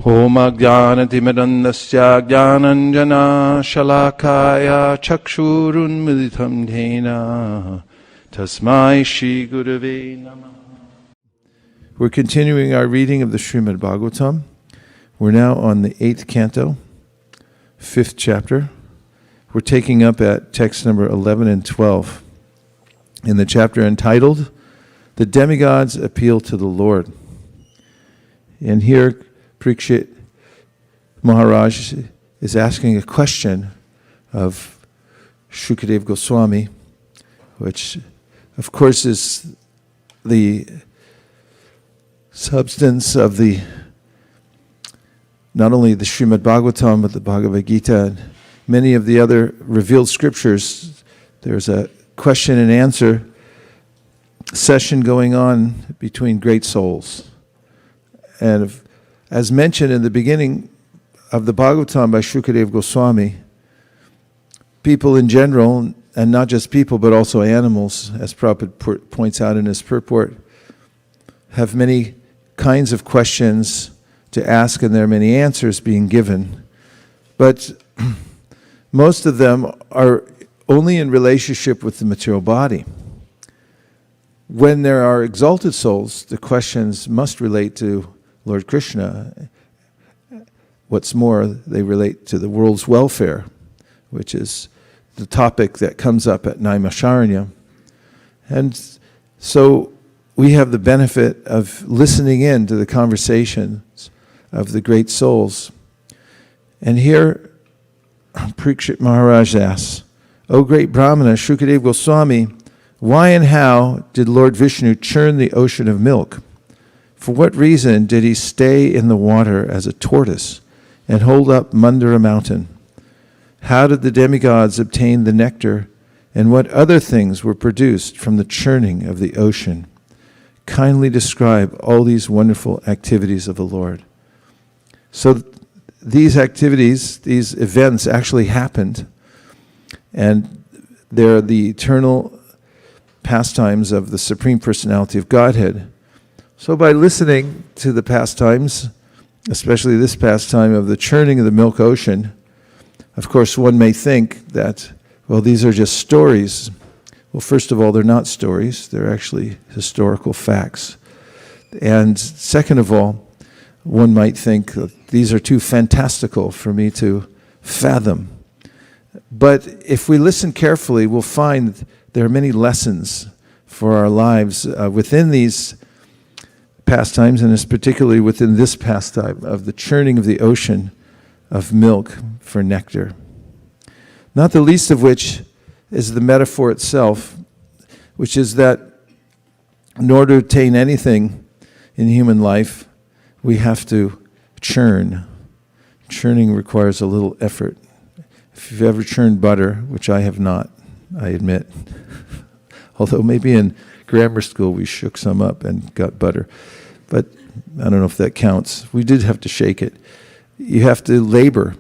Om Ajnanatimirandasya Jnananjana Shalakaya Chakshurun Militam Dhena Tasmai Shri Gurave Namah. We're continuing our reading of the Srimad Bhagavatam. We're now on the 8th canto, 5th chapter. We're taking up at text number 11 and 12 in the chapter entitled The Demigods Appeal to the Lord. And here Parikshit Maharaj is asking a question of Shukadeva Goswami, which of course is the substance of the not only the Srimad Bhagavatam but the Bhagavad Gita and many of the other revealed scriptures. There's a question and answer session going on between great souls. And as mentioned in the beginning of the Bhagavatam by Shukadeva Goswami, people in general, and not just people but also animals, as Prabhupada points out in his purport, have many kinds of questions to ask and there are many answers being given. But most of them are only in relationship with the material body. When there are exalted souls, the questions must relate to Lord Krishna. What's more, they relate to the world's welfare, which is the topic that comes up at Naimisharanya. And so we have the benefit of listening in to the conversations of the great souls. And here, Parikshit Maharaj asks, O great Brahmana, Shukadeva Goswami, why and how did Lord Vishnu churn the ocean of milk? For what reason did he stay in the water as a tortoise and hold up Mandara mountain? How did the demigods obtain the nectar, and what other things were produced from the churning of the ocean? Kindly describe all these wonderful activities of the Lord. So these activities, these events actually happened, and they're the eternal pastimes of the Supreme Personality of Godhead. So by listening to the pastimes, especially this pastime of the churning of the milk ocean, of course one may think that, well, these are just stories. Well, first of all, they're not stories. They're actually historical facts. And second of all, one might think that these are too fantastical for me to fathom. But if we listen carefully, we'll find there are many lessons for our lives within these pastimes, and particularly within this pastime of the churning of the ocean of milk for nectar. Not the least of which is the metaphor itself, which is that in order to attain anything in human life, we have to churn. Churning requires a little effort. If you've ever churned butter, which I have not, I admit, although maybe in grammar school we shook some up and got butter, but I don't know if that counts. We did have to shake it. You have to labor,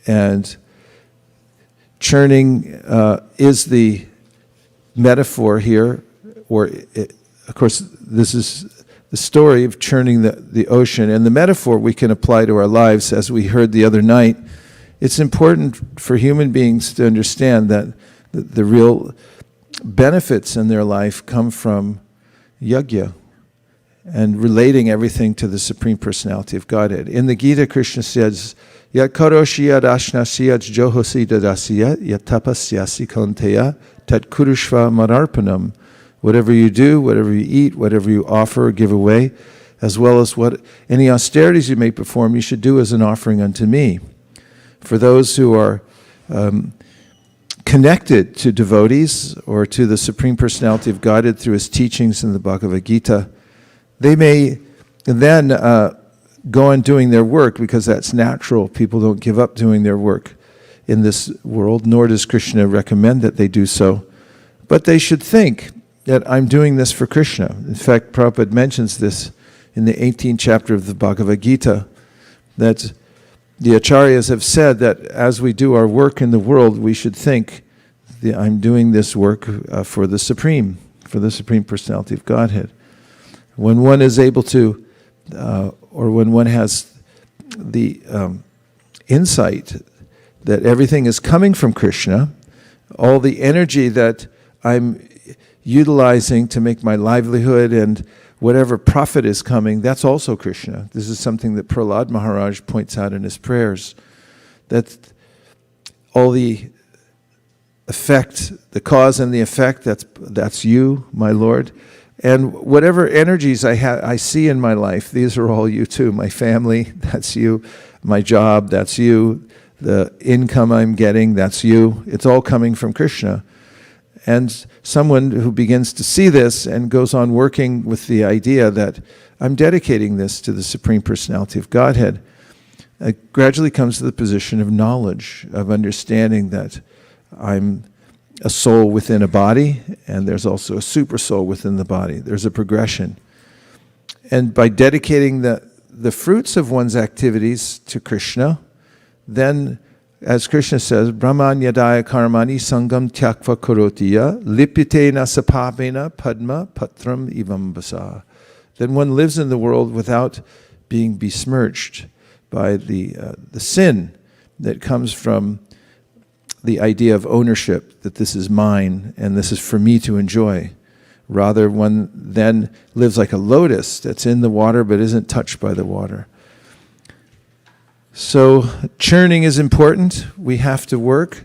and churning is the metaphor here, of course this is the story of churning the ocean, and the metaphor we can apply to our lives. As we heard the other night, it's important for human beings to understand that the real benefits in their life come from yajna and relating everything to the Supreme Personality of Godhead. In the Gita, Krishna says, Yat karoshi yad ashnasi yad johosi dadasiya yat tapasyasi kaunteya tat kurushva mararpanam. Whatever you do, whatever you eat, whatever you offer or give away, as well as what any austerities you may perform, you should do as an offering unto me. For those who are connected to devotees or to the Supreme Personality of Godhead through his teachings in the Bhagavad Gita, they may then go on doing their work, because that's natural. People don't give up doing their work in this world, nor does Krishna recommend that they do so. But they should think that I'm doing this for Krishna. In fact, Prabhupada mentions this in the 18th chapter of the Bhagavad Gita, that the acharyas have said that as we do our work in the world, we should think that I'm doing this work for the Supreme Personality of Godhead. When one is able to, or when one has the insight that everything is coming from Krishna, all the energy that I'm utilizing to make my livelihood and whatever profit is coming, that's also Krishna. This is something that Prahlad Maharaj points out in his prayers, that all the effect, the cause and the effect, that's you, my Lord. And whatever energies I see in my life, these are all you too. My family, that's you. My job, that's you. The income I'm getting, that's you. It's all coming from Krishna. And someone who begins to see this and goes on working with the idea that I'm dedicating this to the Supreme Personality of Godhead, gradually comes to the position of knowledge, of understanding that I'm a soul within a body, and there's also a super soul within the body. There's a progression. And by dedicating the fruits of one's activities to Krishna, then, as Krishna says, Brahman yadaya karmani sangam tyakva karotiya lipitena sapavena padma patram ivam basa. Then one lives in the world without being besmirched by the sin that comes from the idea of ownership, that this is mine and this is for me to enjoy. Rather, one then lives like a lotus that's in the water but isn't touched by the water. So churning is important. We have to work.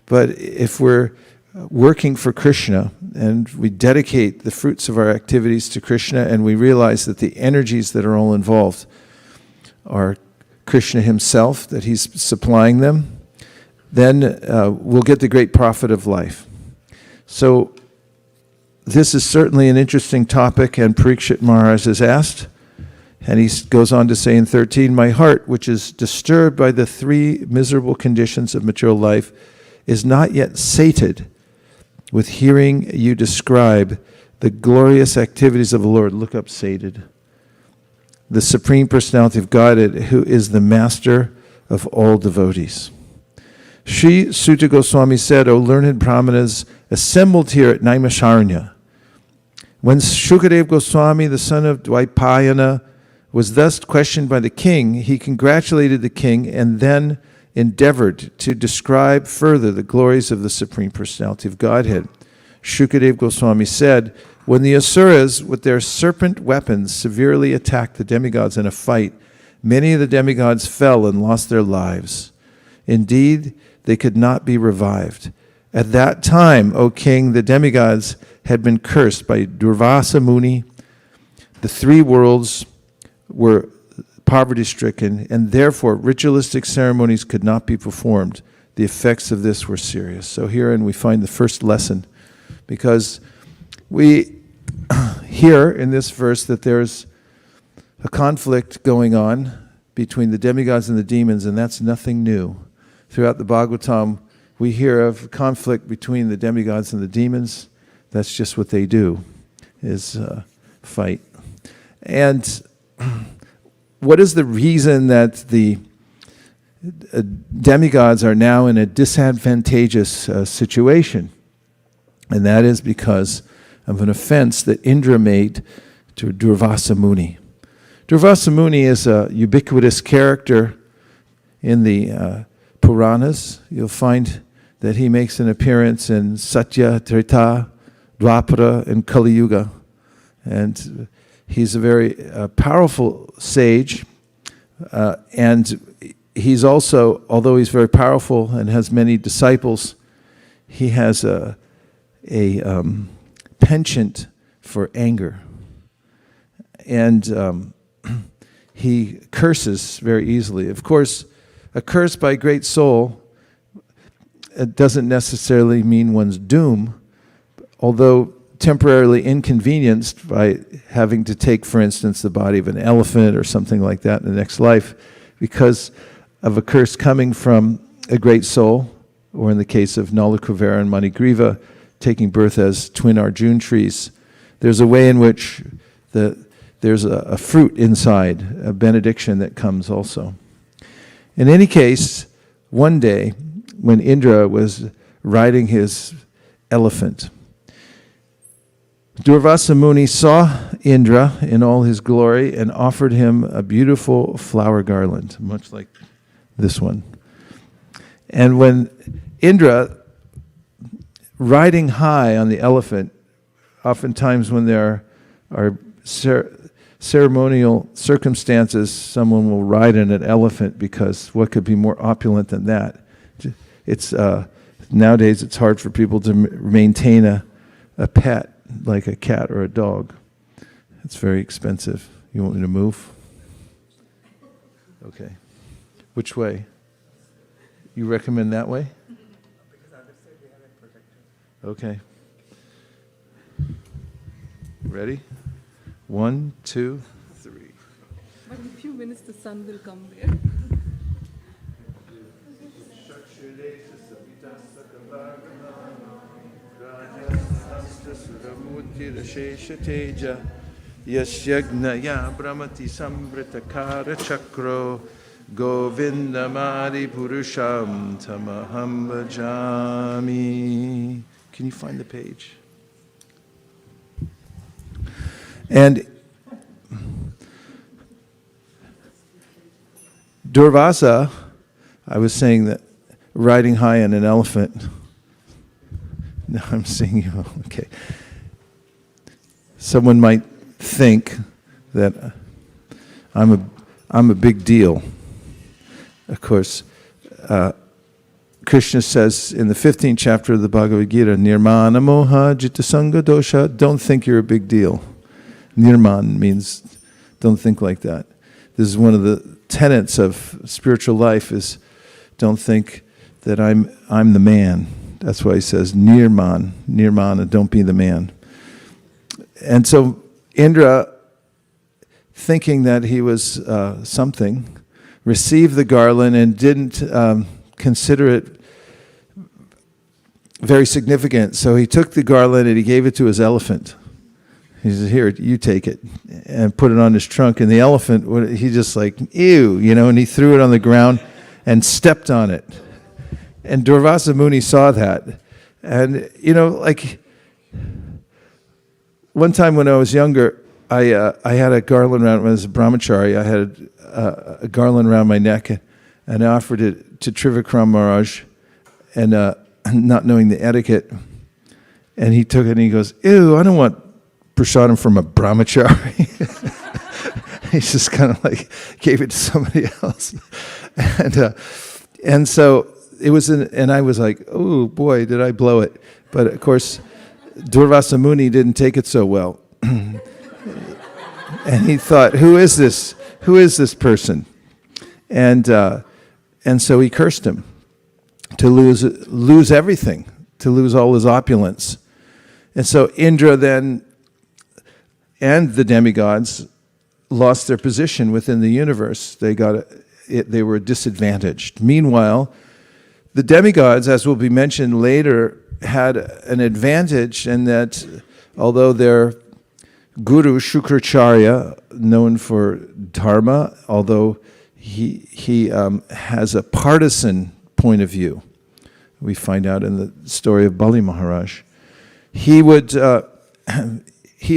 But if we're working for Krishna and we dedicate the fruits of our activities to Krishna and we realize that the energies that are all involved are Krishna himself, that he's supplying them, then we'll get the great profit of life. So this is certainly an interesting topic, and Parikshit Maharaj has asked, and he goes on to say in 13, my heart, which is disturbed by the three miserable conditions of material life, is not yet sated with hearing you describe the glorious activities of the Lord. Look up sated. The Supreme Personality of Godhead, who is the master of all devotees. Sri Sutta Goswami said, O learned brahmanas assembled here at Naimisharanya, when Shukadev Goswami, the son of Dvaipayana, was thus questioned by the king, he congratulated the king and then endeavored to describe further the glories of the Supreme Personality of Godhead. Shukadev Goswami said, when the Asuras with their serpent weapons severely attacked the demigods in a fight, many of the demigods fell and lost their lives. Indeed, they could not be revived. At that time, O king, the demigods had been cursed by Durvasa Muni. The three worlds were poverty-stricken, and therefore ritualistic ceremonies could not be performed. The effects of this were serious. So herein we find the first lesson, because we hear in this verse that there's a conflict going on between the demigods and the demons, and that's nothing new. Throughout the Bhagavatam, we hear of conflict between the demigods and the demons. That's just what they do, is fight. And what is the reason that the demigods are now in a disadvantageous situation? And that is because of an offense that Indra made to Durvasa Muni. Durvasa Muni is a ubiquitous character in the Puranas. You'll find that he makes an appearance in Satya, Treta, Dwapara, and Kali Yuga. And he's a very powerful sage. And he's also, although he's very powerful and has many disciples, he has a penchant for anger. And he curses very easily. Of course, a curse by a great soul doesn't necessarily mean one's doom, although temporarily inconvenienced by having to take, for instance, the body of an elephant or something like that in the next life because of a curse coming from a great soul, or in the case of Nala Kuvera and Manigriva, taking birth as twin Arjun trees. There's a way in which there's a fruit inside, a benediction that comes also. In any case, one day, when Indra was riding his elephant, Durvasa Muni saw Indra in all his glory and offered him a beautiful flower garland, much like this one. And when Indra, riding high on the elephant, oftentimes when there are ceremonial circumstances, someone will ride in an elephant, because what could be more opulent than that? It's nowadays it's hard for people to maintain a pet like a cat or a dog. It's very expensive. You want me to move? Okay. Which way? You recommend that way? Because on this side we have a projector. Okay. Ready? 1, 2, 3. But in a few minutes the sun will come there. Yasyagnaya Brahmati Sambritakara Chakro Govindamadi Purusham Tamaham Bhajami. Can you find the page? And Durvasa, I was saying that riding high on an elephant. No, I'm seeing you. Okay. Someone might think that I'm a big deal. Of course, Krishna says in the 15th chapter of the Bhagavad Gita, Nirmana moha jitasanga dosha, don't think you're a big deal. Nirman means don't think like that. This is one of the tenets of spiritual life, is don't think that I'm the man. That's why he says nirmana, don't be the man. And so Indra, thinking that he was something, received the garland and didn't consider it very significant. So he took the garland and he gave it to his elephant. He said, here, you take it, and put it on his trunk. And the elephant, he just like, ew, and he threw it on the ground and stepped on it. And Durvasa Muni saw that. And, one time when I was younger, I had a garland around, when I was a brahmachari, I had a garland around my neck, and I offered it to Trivikram Maharaj, and not knowing the etiquette. And he took it and he goes, ew, I don't want prasadam from a brahmachari. He just kind of like gave it to somebody else. And so it was, and I was like, oh boy, did I blow it. But of course, Durvasa Muni didn't take it so well. And he thought, who is this? Who is this person? And so he cursed him to lose everything, to lose all his opulence. And so Indra then and the demigods lost their position within the universe. They were disadvantaged. Meanwhile, the demigods, as will be mentioned later, had an advantage in that although their guru, Shukracharya, known for dharma, although he has a partisan point of view, we find out in the story of Bali Maharaj, he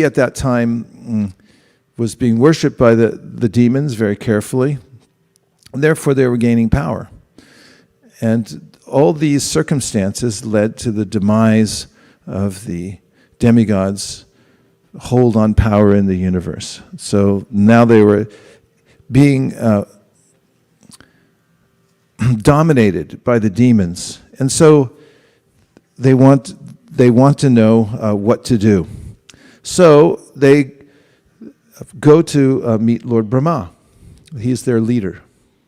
at that time was being worshipped by the demons very carefully, and therefore they were gaining power. And all these circumstances led to the demise of the demigods' hold on power in the universe. So now they were being dominated by the demons. And so they want to know what to do. So they go to meet Lord Brahma. He's their leader,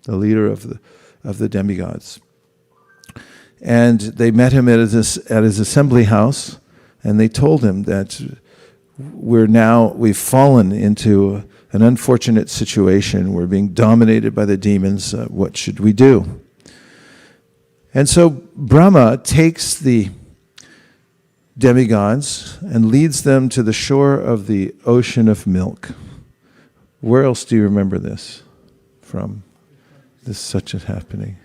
the leader of the demigods. And they met him at his assembly house, and they told him that we've fallen into an unfortunate situation. We're being dominated by the demons. What should we do? And so Brahma takes the demigods and leads them to the shore of the ocean of milk. Where else do you remember this from? This such a happening.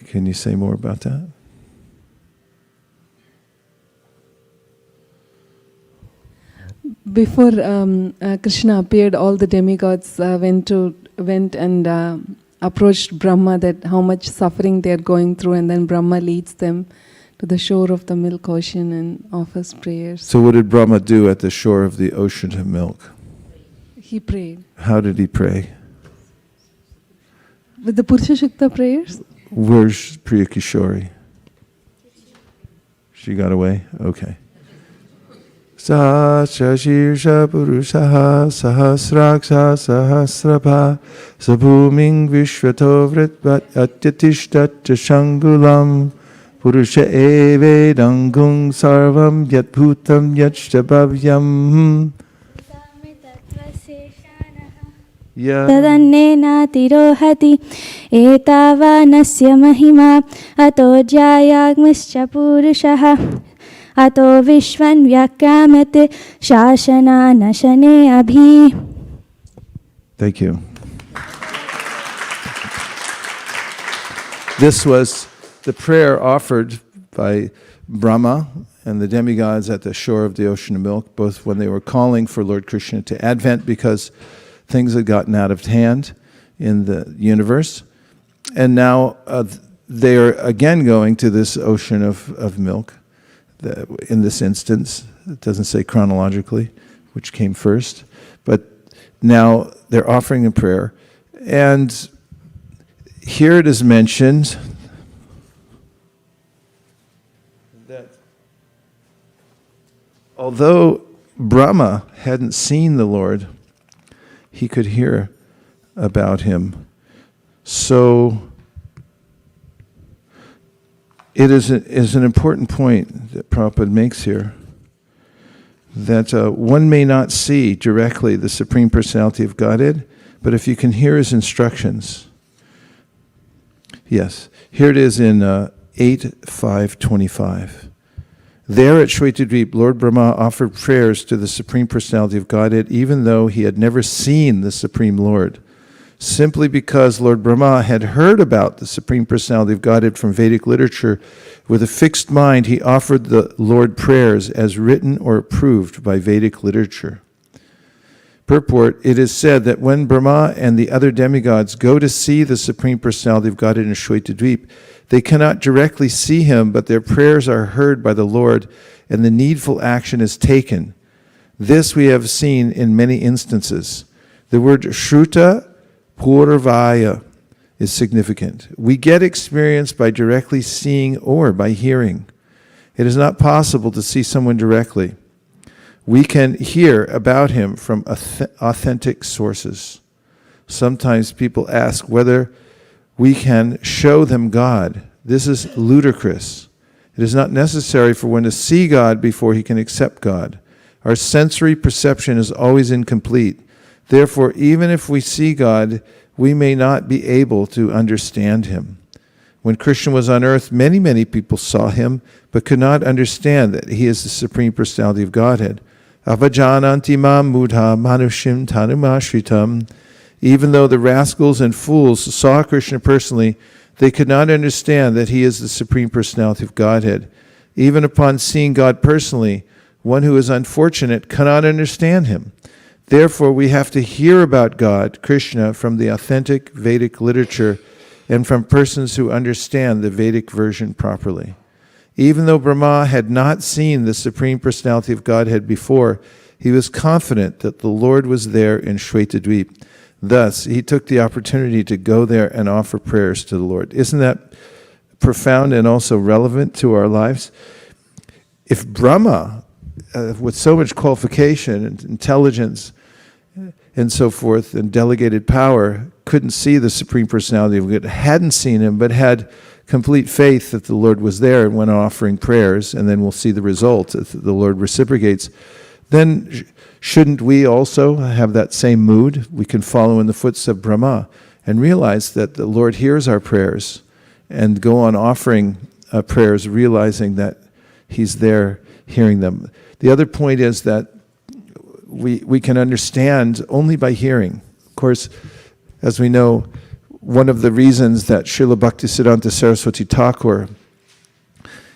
Can you say more about that? before Krishna appeared, all the demigods went and approached Brahma that how much suffering they are going through, and then Brahma leads them to the shore of the milk ocean and offers prayers. So what did Brahma do at the shore of the ocean of milk? He prayed. How did he pray? With the Purusha Shukta prayers? Where's Priya Kishori? She got away? Okay. Sa Shashirsha Purushaha Sahasraksha Sahasrabha Sabhuming Vishvato Vritvat Atyatishtat Shangulam Purusha Evedangung Sarvam Yat Bhutam Yat Shtabhavyam तदन्नेनातिरोहति एतावानस्य महिमा अतो ज्यायाग्निश्च पुरुषः अतो विश्वं व्याक्रामते शासनानशने अभि. Thank you. This was the prayer offered by Brahma and the demigods at the shore of the ocean of milk, both when they were calling for Lord Krishna to Advent because things had gotten out of hand in the universe. And now they are again going to this ocean of milk. In this instance, it doesn't say chronologically which came first, but now they're offering a prayer. And here it is mentioned that although Brahma hadn't seen the Lord, he could hear about him. So it is an important point that Prabhupada makes here, that one may not see directly the Supreme Personality of Godhead, but if you can hear his instructions. Yes, here it is in 8.5.25. There at Shwetadvip, Lord Brahma offered prayers to the Supreme Personality of Godhead, even though he had never seen the Supreme Lord. Simply because Lord Brahma had heard about the Supreme Personality of Godhead from Vedic literature, with a fixed mind, he offered the Lord prayers as written or approved by Vedic literature. Purport, it is said that when Brahma and the other demigods go to see the Supreme Personality of Godhead in Shwetadvip, they cannot directly see him, but their prayers are heard by the Lord, and the needful action is taken. This we have seen in many instances. The word Shruta Purvaya is significant. We get experience by directly seeing or by hearing. It is not possible to see someone directly. We can hear about him from authentic sources. Sometimes people ask whether we can show them God. This is ludicrous. It is not necessary for one to see God before he can accept God. Our sensory perception is always incomplete. Therefore, even if we see God, we may not be able to understand him. When Krishna was on earth, many people saw him, but could not understand that he is the Supreme Personality of Godhead. Avajananti mam mudha manushim tanumashritam. Even though the rascals and fools saw Krishna personally, they could not understand that he is the Supreme Personality of Godhead. Even upon seeing God personally, one who is unfortunate cannot understand him. Therefore, we have to hear about God, Krishna, from the authentic Vedic literature and from persons who understand the Vedic version properly. Even though Brahma had not seen the Supreme Personality of Godhead before, he was confident that the Lord was there in Shwetadvip. Thus, he took the opportunity to go there and offer prayers to the Lord. Isn't that profound and also relevant to our lives? If Brahma, with so much qualification and intelligence and so forth, and delegated power, couldn't see the Supreme Personality of God, hadn't seen him, but had complete faith that the Lord was there and went offering prayers, and then we'll see the result if the Lord reciprocates, then shouldn't we also have that same mood? We can follow in the footsteps of Brahma and realize that the Lord hears our prayers and go on offering prayers, realizing that he's there hearing them. The other point is that we can understand only by hearing. Of course, as we know, one of the reasons that Srila Bhaktisiddhanta Saraswati Thakur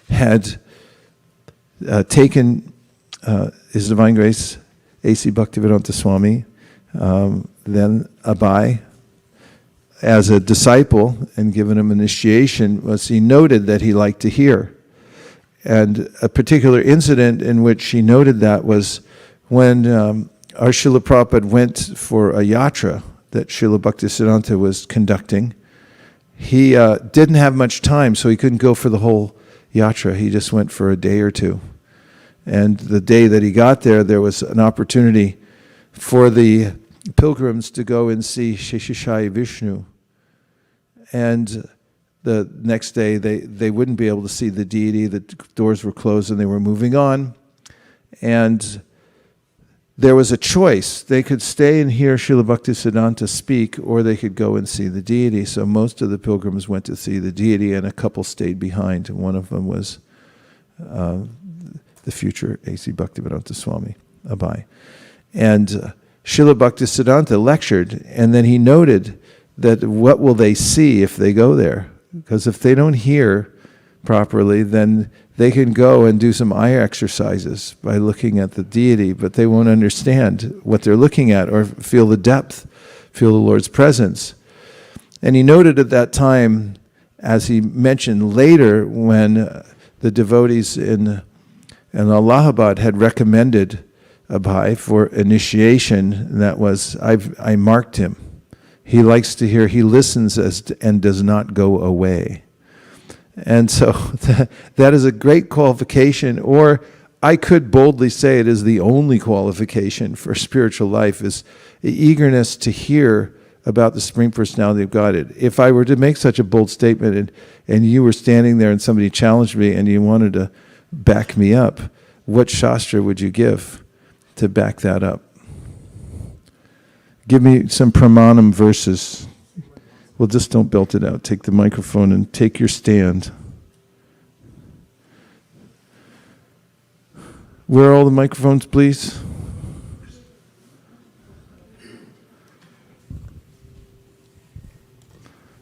had taken His Divine Grace A.C. Bhaktivedanta Swami, then Abai, as a disciple and given him initiation, was he noted that he liked to hear. And a particular incident in which he noted that was when our Srila Prabhupada went for a yatra that Srila Bhaktisiddhanta was conducting. He didn't have much time, so he couldn't go for the whole yatra. He just went for a day or two. And the day that he got there, there was an opportunity for the pilgrims to go and see Sheshashaya Vishnu. And the next day, they wouldn't be able to see the deity. The doors were closed and they were moving on. And there was a choice. They could stay and hear Srila Bhaktisiddhanta speak, or they could go and see the deity. So most of the pilgrims went to see the deity, and a couple stayed behind. And one of them was the future A.C. Bhaktivedanta Swami, Abai. And Srila Bhaktisiddhanta lectured, and then he noted that what will they see if they go there? Because if they don't hear properly, then they can go and do some eye exercises by looking at the deity, but they won't understand what they're looking at or feel the depth, feel the Lord's presence. And he noted at that time, as he mentioned later, when the devotees in Allahabad had recommended Abhay for initiation, that was, I marked him. He likes to hear, he listens and does not go away. And so that is a great qualification, or I could boldly say it is the only qualification for spiritual life, is the eagerness to hear about the Supreme Personality of Godhead. If I were to make such a bold statement and you were standing there and somebody challenged me and you wanted to back me up, what Shastra would you give to back that up? Give me some pramanam verses. Well, just don't belt it out. Take the microphone and take your stand. Where are all the microphones, please?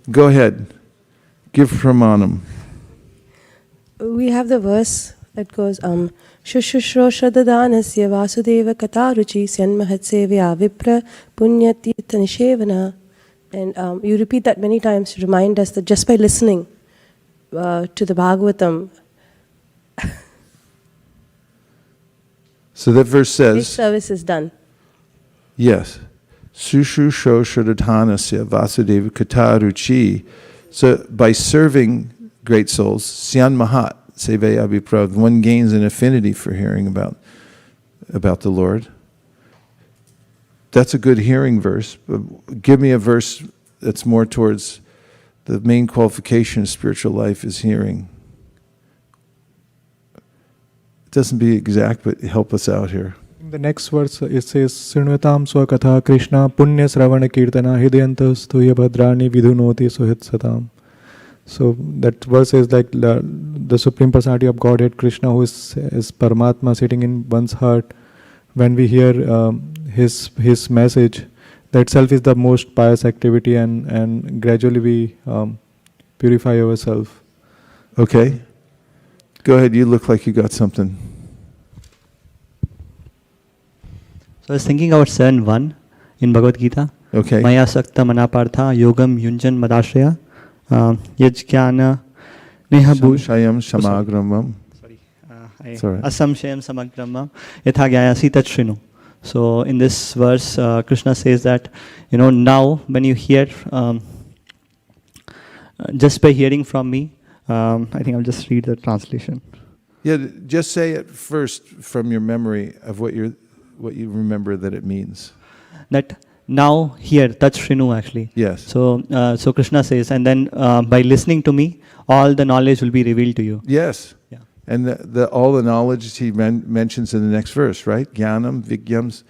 Go ahead. Give pramanam. We have the verse that goes, Shushushroshadadanasya Vasudeva Kataruchi Syanmahatsevya Vipra Punyatirtha Nishevana. And you repeat that many times to remind us that just by listening to the Bhagavatam, So that verse this says, service is done. yes, Sushu Shoshadhanasya Vasudeva Kataruchi. So by serving great souls, Syan Mahat Sevaya Viprav, one gains an affinity for hearing about the Lord. That's a good hearing verse. But give me a verse that's more towards the main qualification of spiritual life is hearing. It doesn't be exact, but help us out here. In the next verse, it says, Srinvatam swakatha Krishna punya sravana kirtana hidyantas tuya bhadrani vidhunoti suhit satam. So that verse is like the Supreme Personality of Godhead, Krishna, who is Paramatma sitting in one's heart. When we hear his message, that itself is the most pious activity, and gradually we purify ourselves. Okay? Go ahead, you look like you got something. So I was thinking about 7.1 in Bhagavad Gita. Okay. Maya sakta manapartha yogam yunjan madashraya yajjnana nehabu. Shayam samagramam. Sorry. Asamshayam samagramam yatha gyayasi tatshrinu. So in this verse, Krishna says that, now when you hear, just by hearing from me, I think I'll just read the translation. Yeah, just say it first from your memory of what you remember that it means. That now here, tatshrinu actually. Yes. So Krishna says, and then by listening to me, all the knowledge will be revealed to you. Yes. Yeah. And all the knowledge he mentions in the next verse, right? Jnanam vigyams,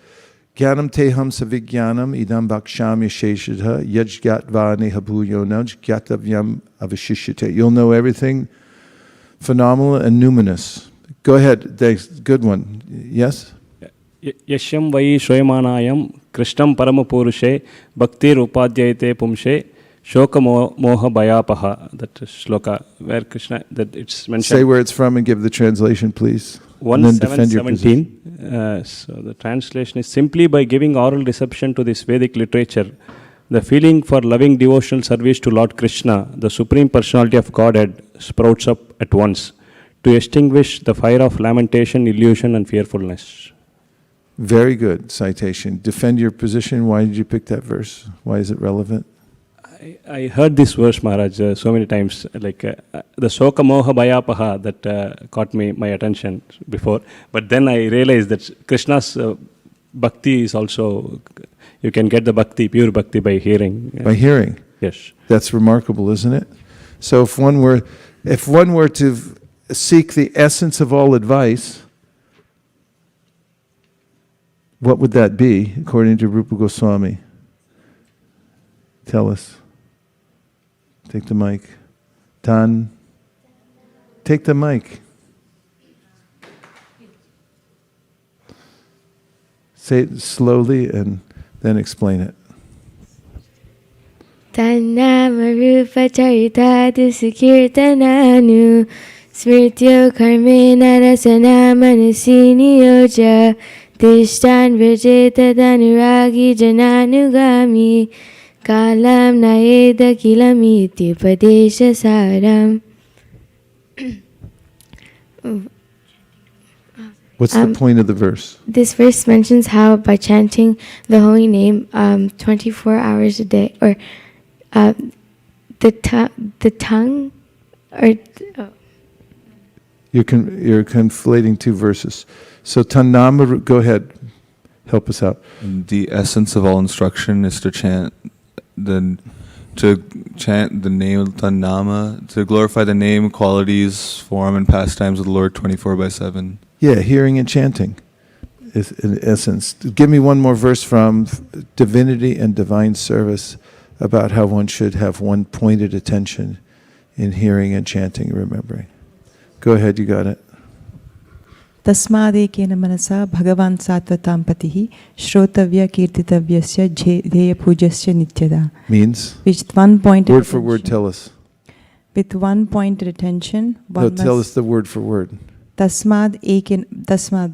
jnanam teham savigyanam idam bhaksham yasheshadha yajgatva nehabhuyonaj gyatavyam avashishyate. You'll know everything phenomenal and numinous. Go ahead, thanks. Good one. Yes? Yashyam vai shreyamanayam krishnam paramapurushe bhaktir upadyayate pumshe shoka moha bhayapaha. That shloka where Krishna, that it's mentioned. Say where it's from and give the translation, please. And then defend your 1:7-17. So the translation is simply by giving oral reception to this Vedic literature, the feeling for loving devotional service to Lord Krishna, the Supreme Personality of Godhead, sprouts up at once to extinguish the fire of lamentation, illusion, and fearfulness. Very good citation. Defend your position. Why did you pick that verse? Why is it relevant? I heard this verse, Maharaj, so many times, like the Soka Moha Bhayapaha that caught my attention before. But then I realized that Krishna's bhakti is also, you can get the bhakti, pure bhakti by hearing. By hearing. Yes. That's remarkable, isn't it? So if one were to seek the essence of all advice, what would that be, according to Rupa Goswami? Tell us. Take the mic. Tan. Take the mic. Say it slowly and then explain it. Tannama rupa charitadu sukirtananu smrityo karmena rasana manasini yoja tishtan vrjeta danuragi jananugami kalam naeda kilamiti padesha saram. What's the point of the verse? This verse mentions how by chanting the holy name 24 hours a day, or the tongue, or You're conflating two verses. So Tannama, go ahead, help us out. The essence of all instruction is to chant the name of Tannama, to glorify the name, qualities, form, and pastimes of the Lord 24/7. Yeah, hearing and chanting is in essence. Give me one more verse from Divinity and Divine Service about how one should have one pointed attention in hearing and chanting and remembering. Go ahead, you got it. Tasmadekena manasa bhagavan sattvatam patihi shrotavya kirtitavyasya dheya pujasya nityada. Means? With one pointed word for word, tell us. With one pointed attention, one tell us the word for word. Tasmad,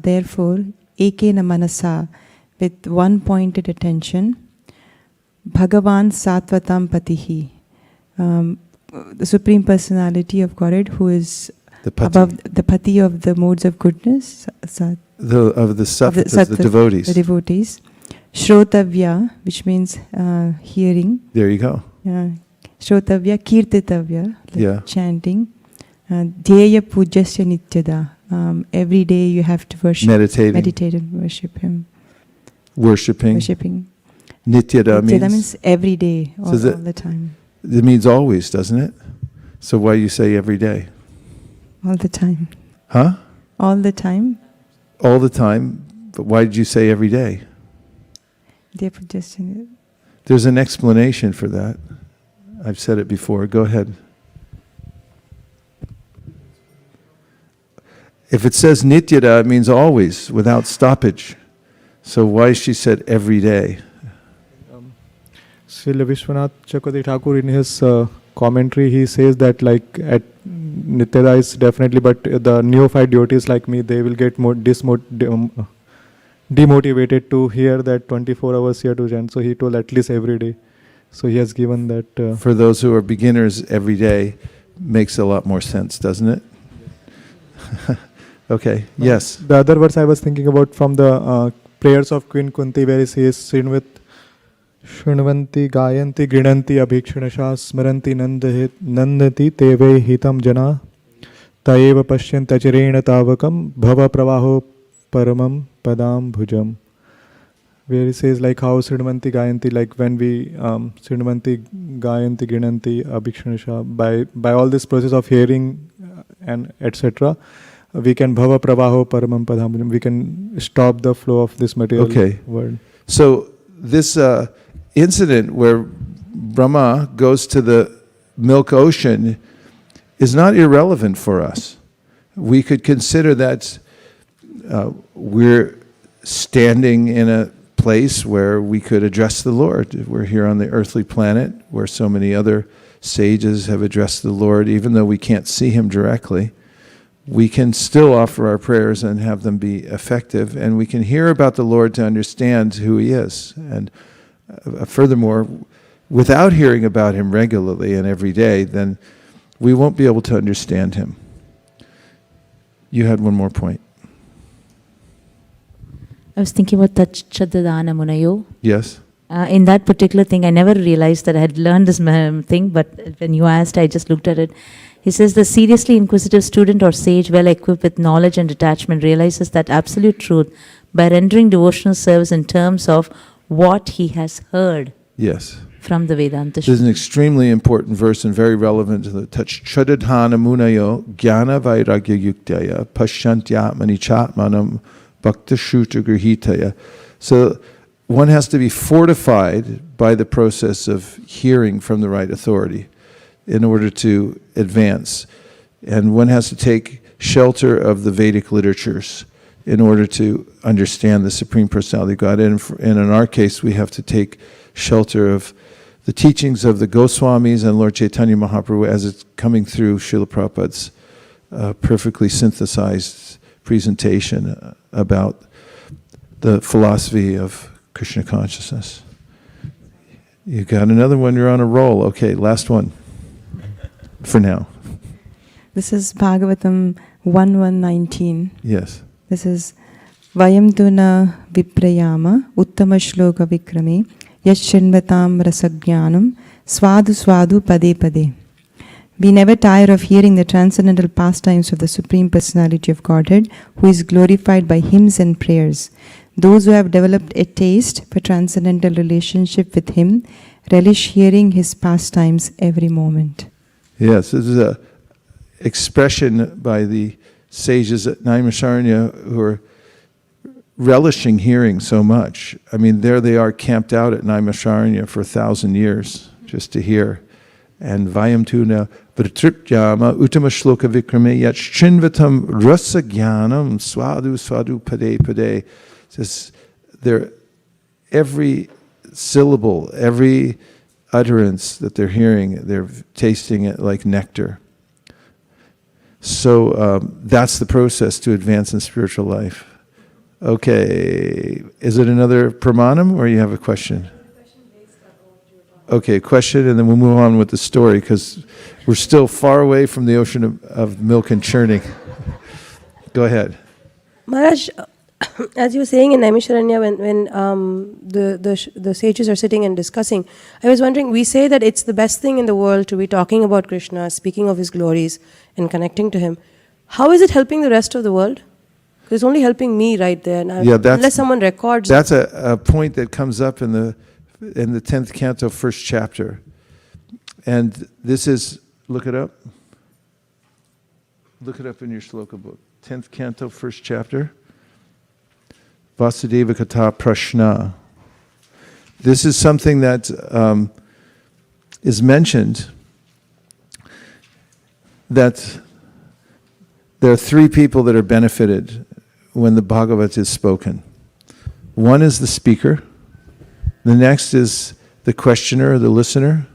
therefore, ekena manasa, with one pointed attention, Bhagavan Sattvatam Patihi, the Supreme Personality of Godhead, who is above the Pati of the modes of goodness, of the Sattvatas, the devotees. The devotees. Shrotavya, which means hearing. There you go. Shrotavya, Kirtitavya, like chanting. Dheya Pujasya Nityada. Every day you have to worship. Meditate and worship Him. Worshipping. Nityada means every day, all the time. It means always, doesn't it? So why do you say every day? All the time. Huh? All the time. All the time, but why did you say every day? There's an explanation for that. I've said it before. Go ahead. If it says nityada, it means always, without stoppage. So why she said every day? Srila Vishwanath Chakravarti Thakur, in his commentary, he says that like at Nityada is definitely, but the neophyte devotees like me, they will get more demotivated to hear that 24 hours here to chant. So he told at least every day. So he has given that. For those who are beginners, every day makes a lot more sense, doesn't it? Okay, yes. The other verse I was thinking about from the prayers of Queen Kunti, where he says, Shrunvanti gayanti grinanti abhikshanasha smaranti nandati teve hitam jana taeva pashyanta chirena tavakam bhava pravaho paramam padam bhujam. Where he says like how Srinvanti gayanti, like when we Srinvanti gayanti grinanti abhikshanasha, by all this process of hearing and etc., we can bhava pravaho paramam padam bhujam, we can stop the flow of this material world. So this incident where Brahma goes to the milk ocean is not irrelevant for us. We could consider that we're standing in a place where we could address the Lord. We're here on the earthly planet where so many other sages have addressed the Lord, even though we can't see Him directly. we can still offer our prayers and have them be effective, and we can hear about the Lord to understand who He is. And furthermore, without hearing about Him regularly and every day, then we won't be able to understand Him. You had one more point. I was thinking about Tachchadadana Munayo. Yes? In that particular thing, I never realized that I had learned this thing, but when you asked, I just looked at it. He says, the seriously inquisitive student or sage, well equipped with knowledge and detachment, realizes that absolute truth by rendering devotional service in terms of what he has heard. Yes. From the Vedanta. This is an extremely important verse and very relevant to the Tachchadadana Munayo Jnana Vairagya Yuktaya Pashantyatmani Chatmanam Bhakta Shuta Grihitaya. So one has to be fortified by the process of hearing from the right authority in order to advance. And one has to take shelter of the Vedic literatures in order to understand the Supreme Personality of God. And in our case, we have to take shelter of the teachings of the Goswamis and Lord Chaitanya Mahaprabhu as it's coming through Srila Prabhupada's perfectly synthesized presentation about the philosophy of Krishna consciousness. You got another one, you're on a roll. Okay, last one for now. This is Bhagavatam 1:119. Yes. This is Vayam Duna Viprayama Uttama Shloka Vikrame Yashchinvatam Rasajnanam Swadu Swadu Pade Pade. We never tire of hearing the transcendental pastimes of the Supreme Personality of Godhead, who is glorified by hymns and prayers. Those who have developed a taste for transcendental relationship with Him relish hearing His pastimes every moment. Yes, this is an expression by the sages at Naimisharanya who are relishing hearing so much. I mean, there they are camped out at Naimisharanya for 1,000 years just to hear. And Vayam Tuna Vritripjama Uttama Shloka Vikrame Yat Chinvatam Rasagyanam Swadu Swadu Pade Pade. Says they're every syllable, every utterance that they're hearing, they're tasting it like nectar. So that's the process to advance in spiritual life. Okay, is it another pramanam or you have a question? Okay, question, and then we'll move on with the story because we're still far away from the ocean of milk and churning. Go ahead. Maharaj, as you were saying in Naimisharanya, when the sages are sitting and discussing, I was wondering, we say that it's the best thing in the world to be talking about Krishna, speaking of His glories, and connecting to Him. How is it helping the rest of the world? It's only helping me right there. Now, unless someone records. That's a point that comes up in the 10th Canto, first chapter. And this is, look it up. Look it up in your shloka book. 10th Canto, first chapter. Vasudeva Kata Prashna. This is something that is mentioned, that there are 3 people that are benefited when the Bhagavat is spoken. One is the speaker, the next is the questioner or the listener,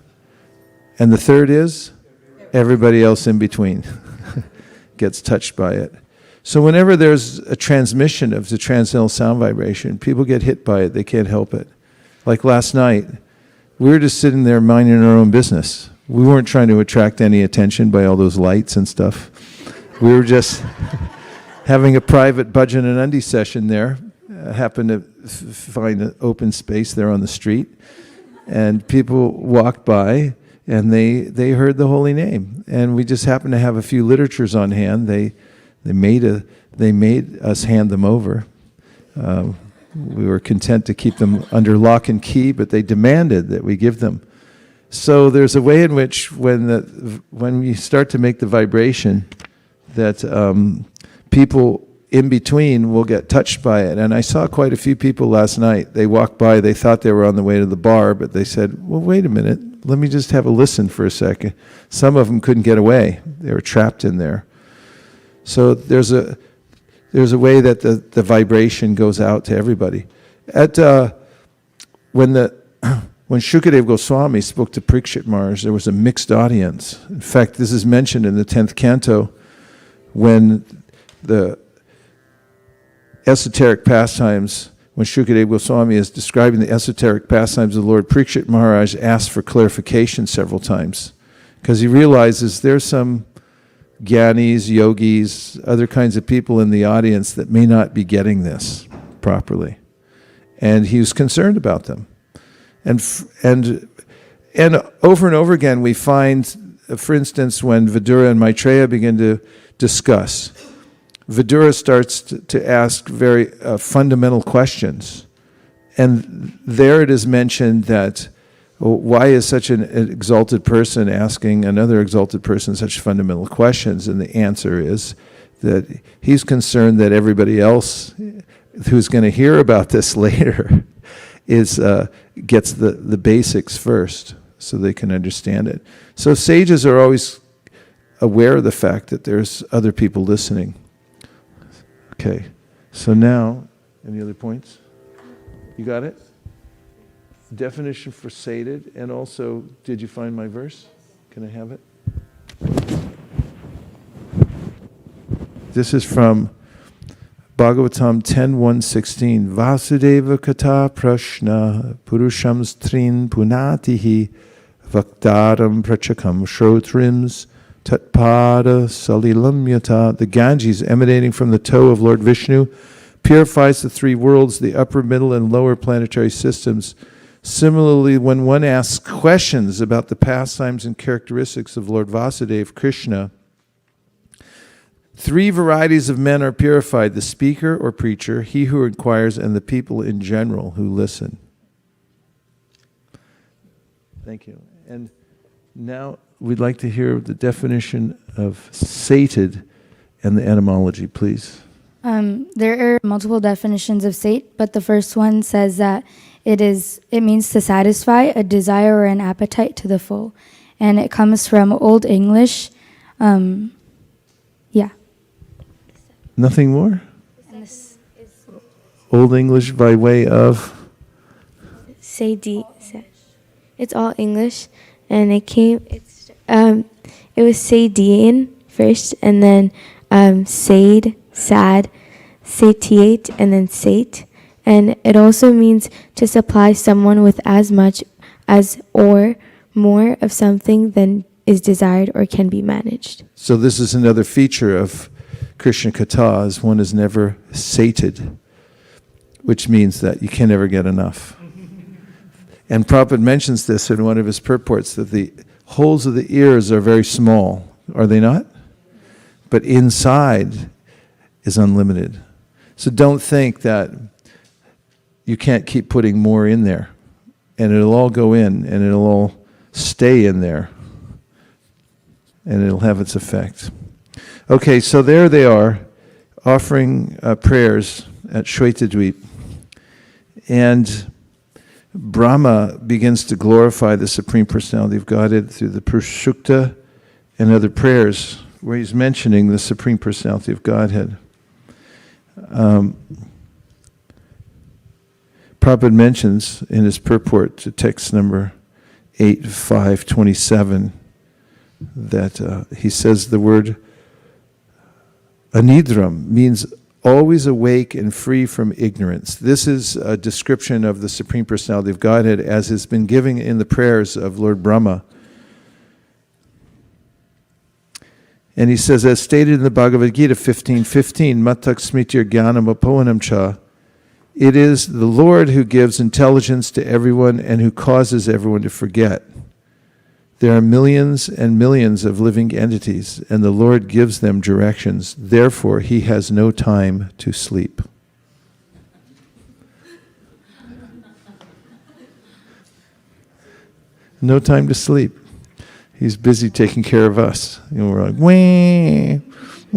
and the third is everybody else in between gets touched by it. So whenever there's a transmission of the transcendental sound vibration, people get hit by it, they can't help it. Like last night, we were just sitting there minding our own business. We weren't trying to attract any attention by all those lights and stuff. We were just having a private bhajan and undi session there. Happened to find an open space there on the street. And people walked by and they heard the holy name. And we just happened to have a few literatures on hand. They made us hand them over. We were content to keep them under lock and key, but they demanded that we give them. So there's a way in which when you start to make the vibration, that people in between will get touched by it. And I saw quite a few people last night. They walked by, they thought they were on the way to the bar, but they said, well, wait a minute, let me just have a listen for a second. Some of them couldn't get away. They were trapped in there. So there's a way that the vibration goes out to everybody. When Shukadev Goswami spoke to Parikshit Maharaj, there was a mixed audience. In fact, this is mentioned in the 10th Canto, when the esoteric pastimes, when Shukadeva Goswami is describing the esoteric pastimes of the Lord, Parikshit Maharaj asks for clarification several times, because he realizes there's some Gyanis, yogis, other kinds of people in the audience that may not be getting this properly. And he was concerned about them. And over and over again we find, for instance, when Vidura and Maitreya begin to discuss, Vidura starts to ask very fundamental questions. And there it is mentioned that, why is such an exalted person asking another exalted person such fundamental questions? And the answer is that he's concerned that everybody else who's going to hear about this later gets the basics first so they can understand it. So sages are always aware of the fact that there's other people listening. Okay, so now, any other points? You got it? Definition for sated, and also, did you find my verse? Can I have it? This is from Bhagavatam 10.1.16. Vasudeva kata prashna purusham strin punatihi vaktaram prachakam shrotrims tatpada salilam yata. The Ganges emanating from the toe of Lord Vishnu purifies the three worlds, the upper, middle, and lower planetary systems. Similarly, when one asks questions about the pastimes and characteristics of Lord Vasudeva Krishna, three varieties of men are purified: the speaker or preacher, he who inquires, and the people in general who listen. Thank you. And now we'd like to hear the definition of sated and the etymology, please. There are multiple definitions of sate, but the first one says that it means to satisfy a desire or an appetite to the full. And it comes from Old English. Yeah. Nothing more? Old English by way of? It's all English, and it was Sadian first, and then sade, sad, satiate, and then sate. And it also means to supply someone with as much as or more of something than is desired or can be managed. So this is another feature of Krishna Kathas. One is never sated, which means that you can never get enough. And Prabhupada mentions this in one of his purports, that the holes of the ears are very small, are they not? But inside is unlimited. So don't think that you can't keep putting more in there. And it'll all go in, and it'll all stay in there. And it'll have its effect. Okay, so there they are, offering prayers at Shwetadweep. And Brahma begins to glorify the Supreme Personality of Godhead through the Purushukta and other prayers where he's mentioning the Supreme Personality of Godhead. Prabhupada mentions in his purport to text number 8527 that he says the word anidram means always awake and free from ignorance. This is a description of the Supreme Personality of Godhead as has been given in the prayers of Lord Brahma. And he says, as stated in the Bhagavad Gita 15:15, Matak Smitir Jnanam Apohanam Cha, it is the Lord who gives intelligence to everyone and who causes everyone to forget. There are millions and millions of living entities, and the Lord gives them directions. Therefore, he has no time to sleep. No time to sleep. He's busy taking care of us. And we're like, wah,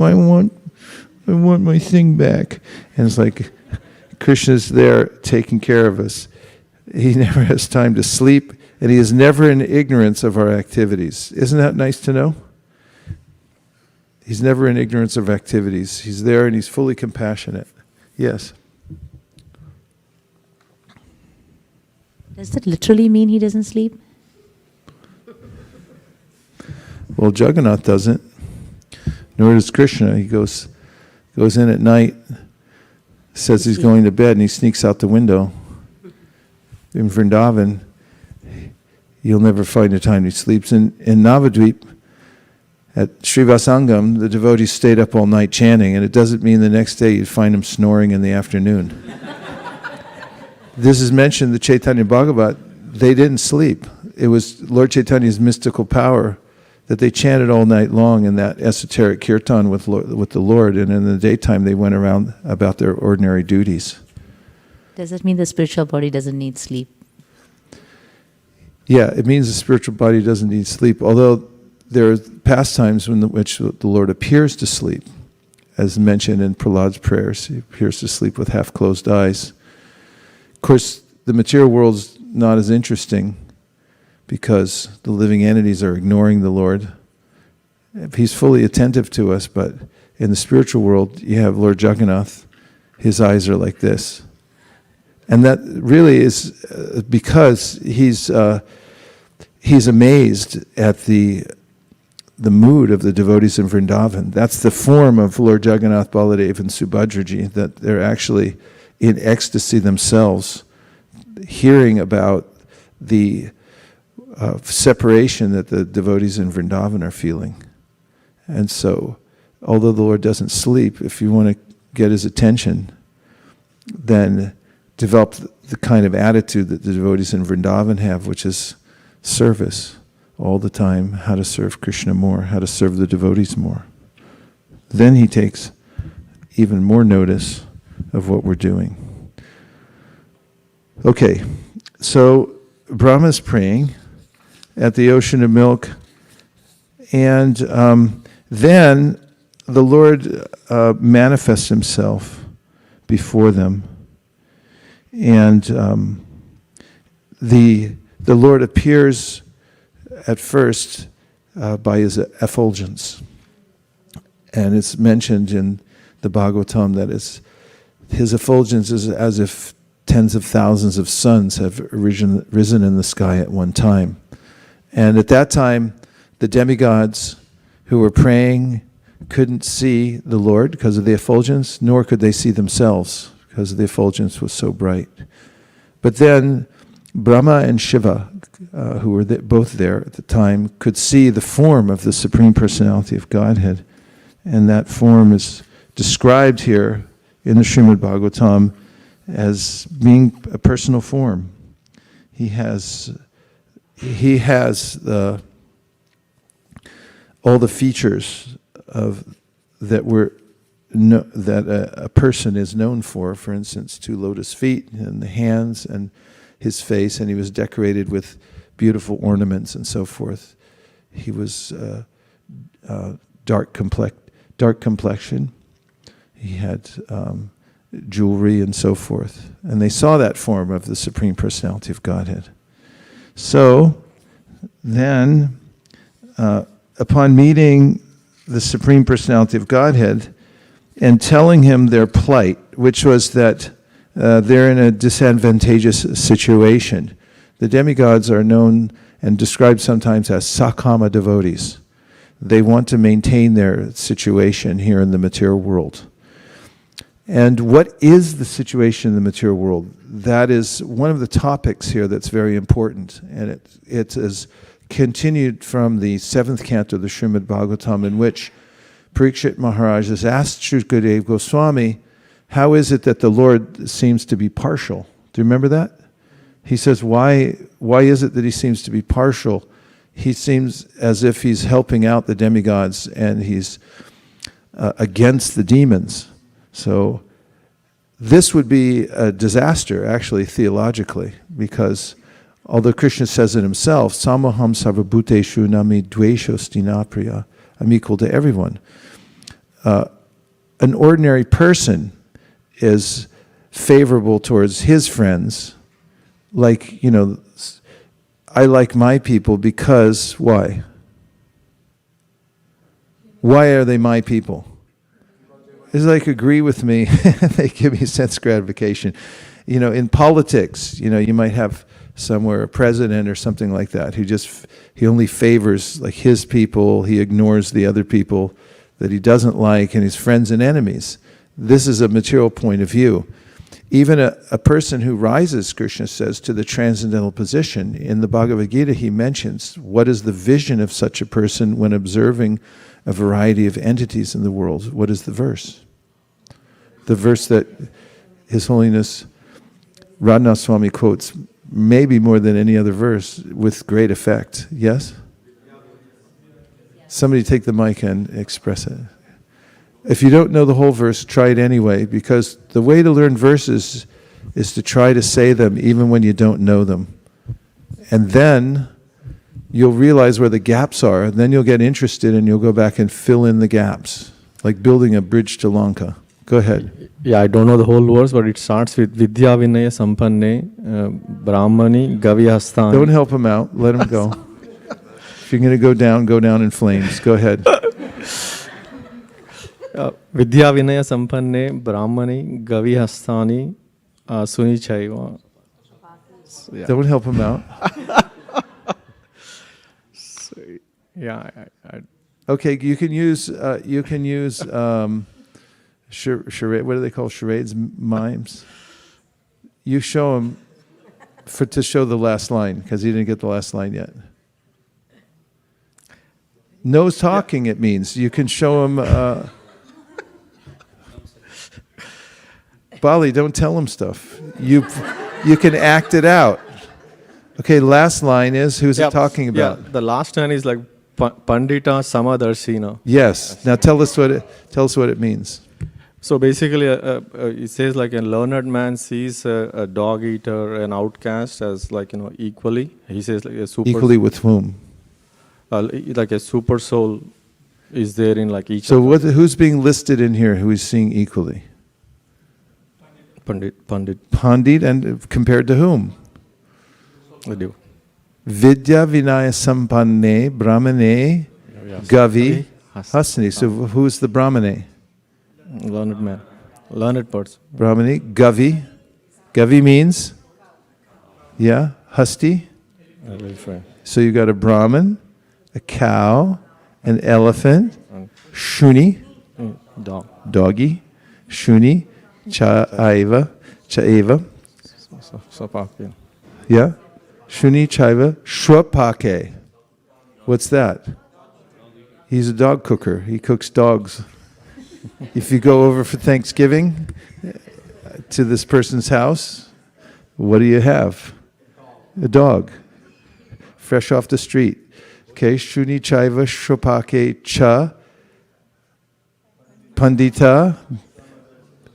I want my thing back. And it's like, Krishna's there taking care of us. He never has time to sleep, and he is never in ignorance of our activities. Isn't that nice to know? He's never in ignorance of activities. He's there and he's fully compassionate. Yes? Does that literally mean he doesn't sleep? Well, Jagannath doesn't. Nor does Krishna. He goes in at night, says he's going to bed, and he sneaks out the window. In Vrindavan, you'll never find a time he sleeps. In Navadvip, at Srivasangam, the devotees stayed up all night chanting, and it doesn't mean the next day you'd find them snoring in the afternoon. This is mentioned in the Chaitanya Bhagavat. They didn't sleep. It was Lord Chaitanya's mystical power that they chanted all night long in that esoteric kirtan with the Lord, and in the daytime they went around about their ordinary duties. Does it mean the spiritual body doesn't need sleep? Yeah, it means the spiritual body doesn't need sleep, although there are pastimes in which the Lord appears to sleep, as mentioned in Prahlad's prayers. He appears to sleep with half-closed eyes. Of course, the material world's not as interesting because the living entities are ignoring the Lord. He's fully attentive to us, but in the spiritual world, you have Lord Jagannath. His eyes are like this. And that really is because he's amazed at the mood of the devotees in Vrindavan. That's the form of Lord Jagannath, Baladev, and Subhadraji, that they're actually in ecstasy themselves, hearing about the separation that the devotees in Vrindavan are feeling. And so, although the Lord doesn't sleep, if you want to get his attention, then develop the kind of attitude that the devotees in Vrindavan have, which is service all the time, how to serve Krishna more, how to serve the devotees more. Then he takes even more notice of what we're doing. Okay, so Brahma's praying at the ocean of milk, and then the Lord manifests himself before them, and the Lord appears at first by his effulgence, and it's mentioned in the Bhagavatam that his effulgence is as if tens of thousands of suns have risen in the sky at one time. And at that time, the demigods who were praying couldn't see the Lord because of the effulgence, nor could they see themselves because the effulgence was so bright. But then Brahma and Shiva, who were both there at the time, could see the form of the Supreme Personality of Godhead. And that form is described here in the Srimad Bhagavatam as being a personal form. He has all the features of that a person is known for. For instance, 2 lotus feet and the hands and his face, and he was decorated with beautiful ornaments and so forth. He was dark complexion. He had jewelry and so forth. And they saw that form of the Supreme Personality of Godhead. So then, upon meeting the Supreme Personality of Godhead and telling him their plight, which was that they're in a disadvantageous situation. The demigods are known and described sometimes as sakama devotees. They want to maintain their situation here in the material world. And what is the situation in the material world? That is one of the topics here that's very important. And it is continued from the 7th canto of the Srimad Bhagavatam, in which Parikshit Maharaj has asked Shukadeva Goswami, how is it that the Lord seems to be partial? Do you remember that? He says, why is it that he seems to be partial? He seems as if he's helping out the demigods and he's against the demons. So this would be a disaster, actually, theologically, because although Krishna says it himself, Samaham sarvabhuteshu nami dveshostinapriya, I'm equal to everyone. An ordinary person is favorable towards his friends, like, I like my people because, why? Why are they my people? It's like, agree with me, they give me sense gratification. In politics, you might have somewhere a president or something like that who he only favors like his people, he ignores the other people that he doesn't like, and his friends and enemies. This is a material point of view. Even a person who rises, Krishna says, to the transcendental position, in the Bhagavad Gita he mentions what is the vision of such a person when observing a variety of entities in the world. What is the verse? The verse that His Holiness Radhanath Swami quotes maybe more than any other verse with great effect. Yes? Somebody take the mic and express it. If you don't know the whole verse, try it anyway, because the way to learn verses is to try to say them even when you don't know them. And then you'll realize where the gaps are, and then you'll get interested and you'll go back and fill in the gaps, like building a bridge to Lanka. Go ahead. Yeah, I don't know the whole verse, but it starts with Vidya Vinaya Sampanne Brahmani Gavyasthani. Don't help him out. Let him go. If you're going to go down in flames. Go ahead. Vidya Vinaya Sampanne Brahmani Gavyasthani Suni Chaiva. Don't help him out. Yeah. Okay, you can use charade. What do they call charades? Mimes. You show him to show the last line, because he didn't get the last line yet. No talking. It means you can show him. Bali, don't tell him stuff. You can act it out. Okay, last line is, who's it talking about? Yeah, the last line is like Pandita Samadarshina. Yes. Now tell us what it means. So basically, it says like a learned man sees a dog eater, an outcast, as like equally. He says like a super. Equally with whom? Like a super soul is there in like each. So who's being listed in here? Who is seeing equally? Pandit, and compared to whom? Vidya Vinaya Sampanne Brahmane Gavi Hasani. So who's the Brahmane? Learned man. Learned person. Brahmane Gavi. Gavi means? Yeah, Hasti. So you got a Brahman, a cow, an elephant, Shuni, doggy, Shuni, Chaiva. Yeah? Shuni Chaiva Shwapake. What's that? He's a dog cooker. He cooks dogs. If you go over for Thanksgiving to this person's house, what do you have? A dog. Fresh off the street. Okay, Shuni Chaiva Shwapake Cha Pandita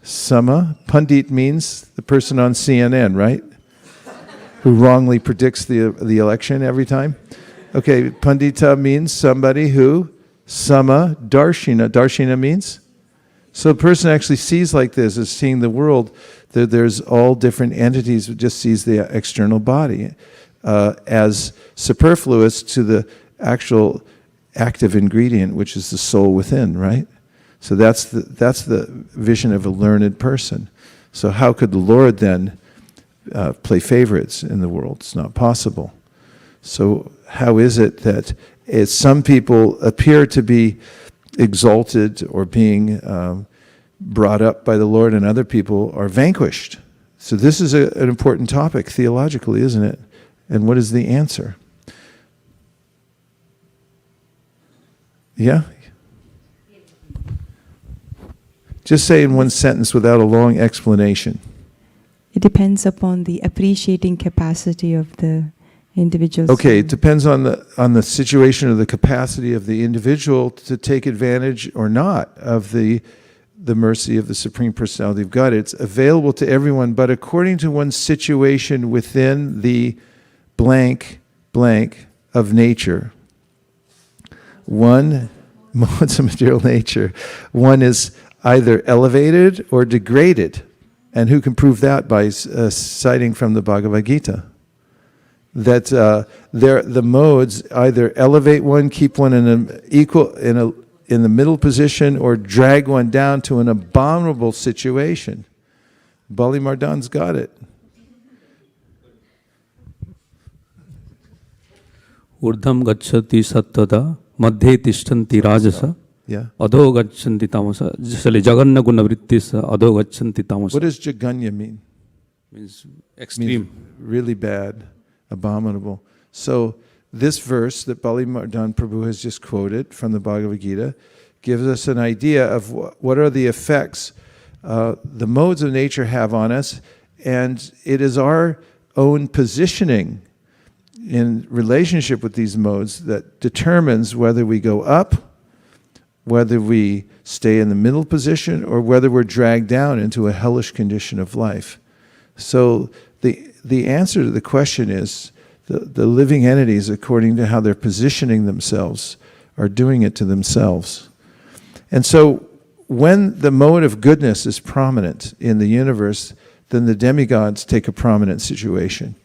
Sama. Pandit means the person on CNN, right? Who wrongly predicts the election every time. Okay, Pandita means somebody who Sama Darshina. Darshina means? So the person actually sees like this, is seeing the world, that there's all different entities, just sees the external body as superfluous to the actual active ingredient, which is the soul within, right? So that's the vision of a learned person. So how could the Lord then play favorites in the world? It's not possible. So how is it that some people appear to be exalted or being brought up by the Lord, and other people are vanquished? So this is an important topic theologically, isn't it? And what is the answer? Yeah? Just say in one sentence without a long explanation. It depends upon the appreciating capacity of the individual. Okay, it depends on the situation or the capacity of the individual to take advantage or not of the mercy of the Supreme Personality of God. It's available to everyone, but according to one's situation within the blank of nature. One, modes of material nature, one is either elevated or degraded. And who can prove that? By citing from the Bhagavad Gita. That the modes either elevate one, keep one in the middle position, or drag one down to an abominable situation. Bali Mardan's got it. Urdham gacchati sattada madhye tishtanti rajasa Yeah. Adho gachanti tamasa. Jaganna gunavrittis adho gachanti tamasa. What does jaganya mean? Means extreme. Means really bad, abominable. So this verse that Bali Mardan Prabhu has just quoted from the Bhagavad Gita gives us an idea of what are the effects the modes of nature have on us, and it is our own positioning in relationship with these modes that determines whether we go up, whether we stay in the middle position, or whether we're dragged down into a hellish condition of life. So the answer to the question is the living entities, according to how they're positioning themselves, are doing it to themselves. And so when the mode of goodness is prominent in the universe, then the demigods take a prominent situation.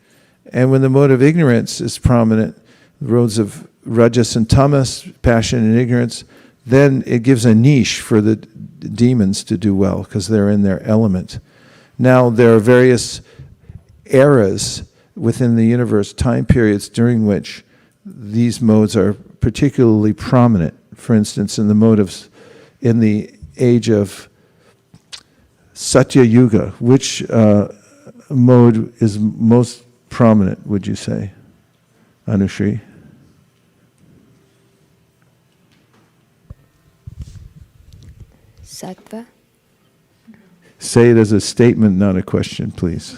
And when the mode of ignorance is prominent, the roads of rajas and tamas, passion and ignorance, then it gives a niche for the demons to do well, because they're in their element. Now, there are various eras within the universe, time periods during which these modes are particularly prominent. For instance, in the age of Satya Yuga, which mode is most prominent, would you say, Anushri? Sattva. Say it as a statement, not a question, please.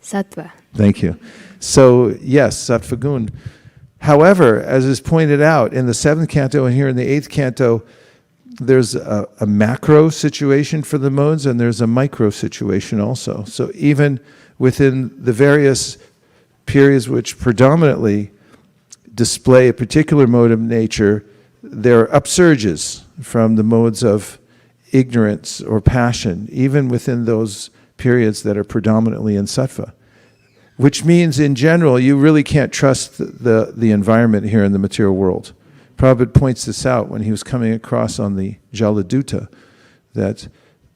Sattva. Thank you. So, yes, Sattva Gun. However, as is pointed out in the 7th canto and here in the 8th canto, there's a macro situation for the modes and there's a micro situation also. So even within the various periods which predominantly display a particular mode of nature, there are upsurges from the modes of ignorance or passion, even within those periods that are predominantly in sattva. Which means, in general, you really can't trust the environment here in the material world. Prabhupada points this out when he was coming across on the Jaladuta, that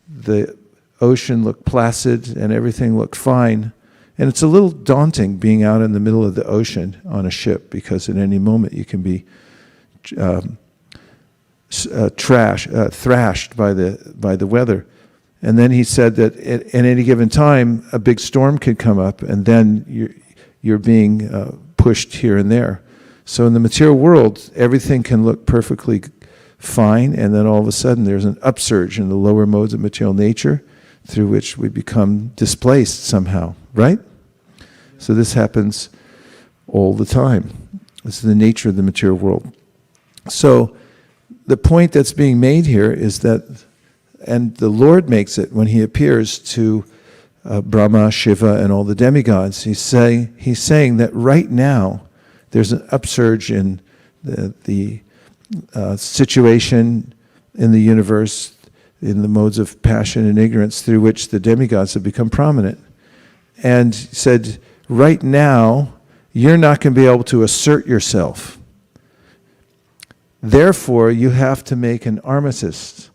the ocean looked placid and everything looked fine. And it's a little daunting being out in the middle of the ocean on a ship, because at any moment you can be thrashed by the weather. And then he said that at any given time, a big storm could come up, and then you're being pushed here and there. So in the material world, everything can look perfectly fine, and then all of a sudden there's an upsurge in the lower modes of material nature, through which we become displaced somehow, right? So this happens all the time. This is the nature of the material world. So the point that's being made here is that, and the Lord makes it when he appears to Brahma, Shiva, and all the demigods, he's saying that right now there's an upsurge in the situation in the universe, in the modes of passion and ignorance through which the demigods have become prominent. And said, right now, you're not going to be able to assert yourself. Therefore, you have to make an armistice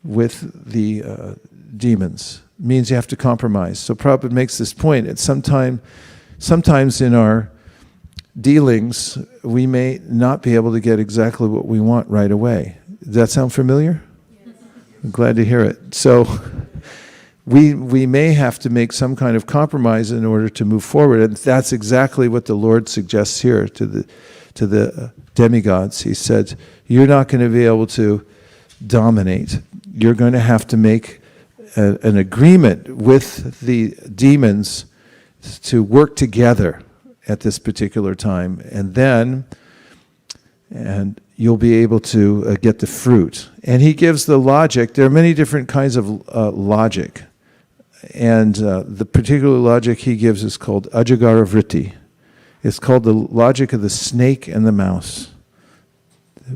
with the demons. It means you have to compromise. So Prabhupada makes this point. It's sometimes in our dealings, we may not be able to get exactly what we want right away. Does that sound familiar? Yes. I'm glad to hear it. So we may have to make some kind of compromise in order to move forward, and that's exactly what the Lord suggests here to the demigods. He said, you're not going to be able to dominate. You're going to have to make an agreement with the demons to work together at this particular time, and you'll be able to get the fruit. And he gives the logic. There are many different kinds of logic, and the particular logic he gives is called Ajagara Vritti. It's called the logic of the snake and the mouse.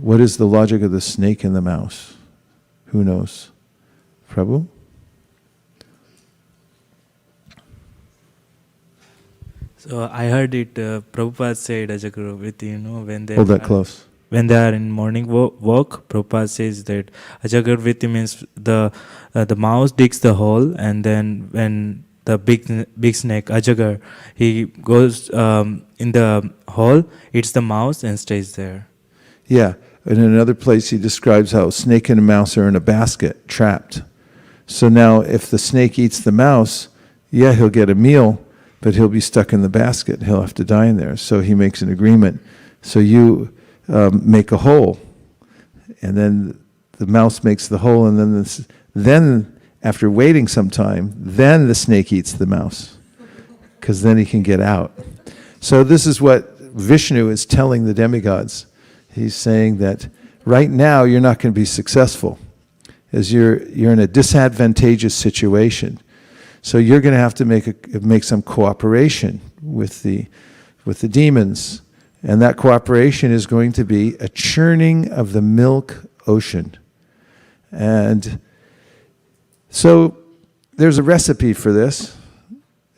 What is the logic of the snake and the mouse? Who knows? Prabhu? So I heard it, Prabhupada said, Ajagara Vritti, when they hold that close. When they are in morning walk, Prabhupada says that Ajagara Vritti means the mouse digs the hole, and then when the big snake, Ajagar, he goes in the hole, eats the mouse and stays there. Yeah. And in another place, he describes how a snake and a mouse are in a basket, trapped. So now, if the snake eats the mouse, yeah, he'll get a meal, but he'll be stuck in the basket. He'll have to die in there. So he makes an agreement. So you make a hole, and then the mouse makes the hole, and then after waiting some time, then the snake eats the mouse, because then he can get out. So this is what Vishnu is telling the demigods. He's saying that right now you're not going to be successful, as you're in a disadvantageous situation. So you're going to have to make some cooperation with the demons, and that cooperation is going to be a churning of the milk ocean. And so there's a recipe for this,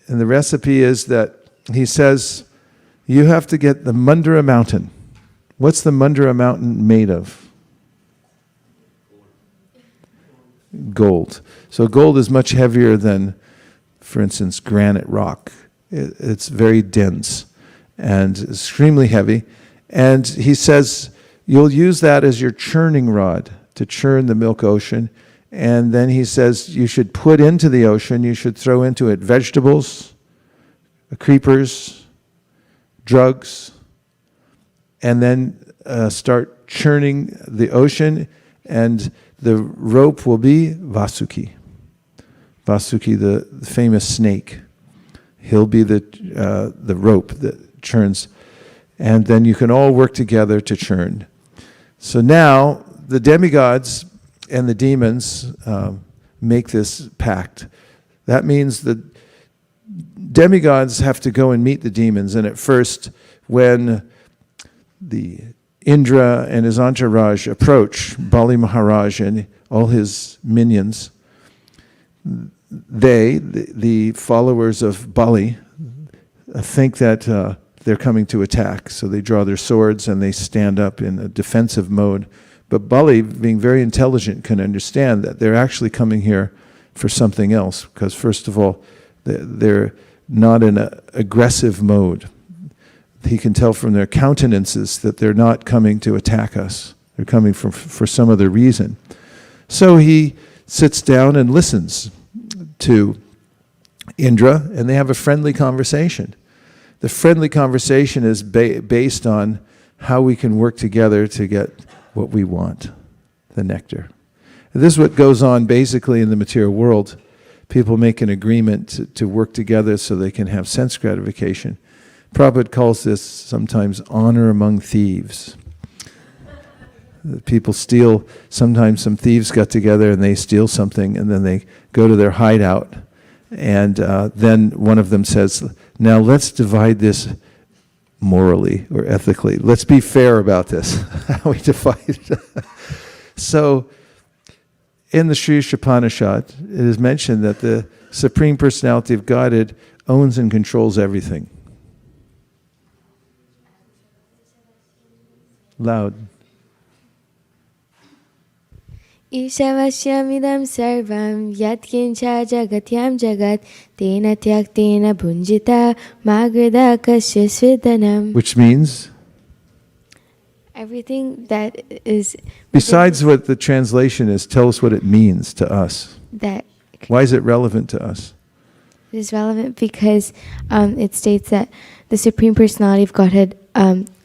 and the recipe is that he says you have to get the Mandara mountain. What's the Mandara mountain made of? Gold. So gold is much heavier than, for instance, granite rock. It's very dense and extremely heavy. And he says you'll use that as your churning rod to churn the milk ocean. And then he says you should put into the ocean, you should throw into it vegetables, creepers, drugs, and then start churning the ocean, and the rope will be Vaisesika. Vaisesika, the famous snake. He'll be the rope that churns, and then you can all work together to churn. So now the demigods and the demons make this pact. That means the demigods have to go and meet the demons, and at first, when the Indra and his entourage approach Bali Maharaj and all his minions, the followers of Bali, think that they're coming to attack. So they draw their swords and they stand up in a defensive mode. But Bali, being very intelligent, can understand that they're actually coming here for something else. Because first of all, they're not in an aggressive mode. He can tell from their countenances that they're not coming to attack us. They're coming for some other reason. So he sits down and listens to Indra, and they have a friendly conversation. The friendly conversation is based on how we can work together to get what we want, the nectar. And this is what goes on basically in the material world. People make an agreement to work together so they can have sense gratification. Prabhupada calls this sometimes honor among thieves. People steal, sometimes some thieves got together and they steal something, and then they go to their hideout, and then one of them says, now let's divide this morally or ethically. Let's be fair about this, how we divide it. So in the Sri Upanishad, it is mentioned that the Supreme Personality of Godhead owns and controls everything. Loud. Ishavashyamidam sarvam yatkincha jagatyam jagat tena tyaktena bhunjita magrada kasya svidanam. Which means? Everything that is... Besides what the translation is, tell us what it means to us. Why is it relevant to us? It is relevant because it states that the Supreme Personality of Godhead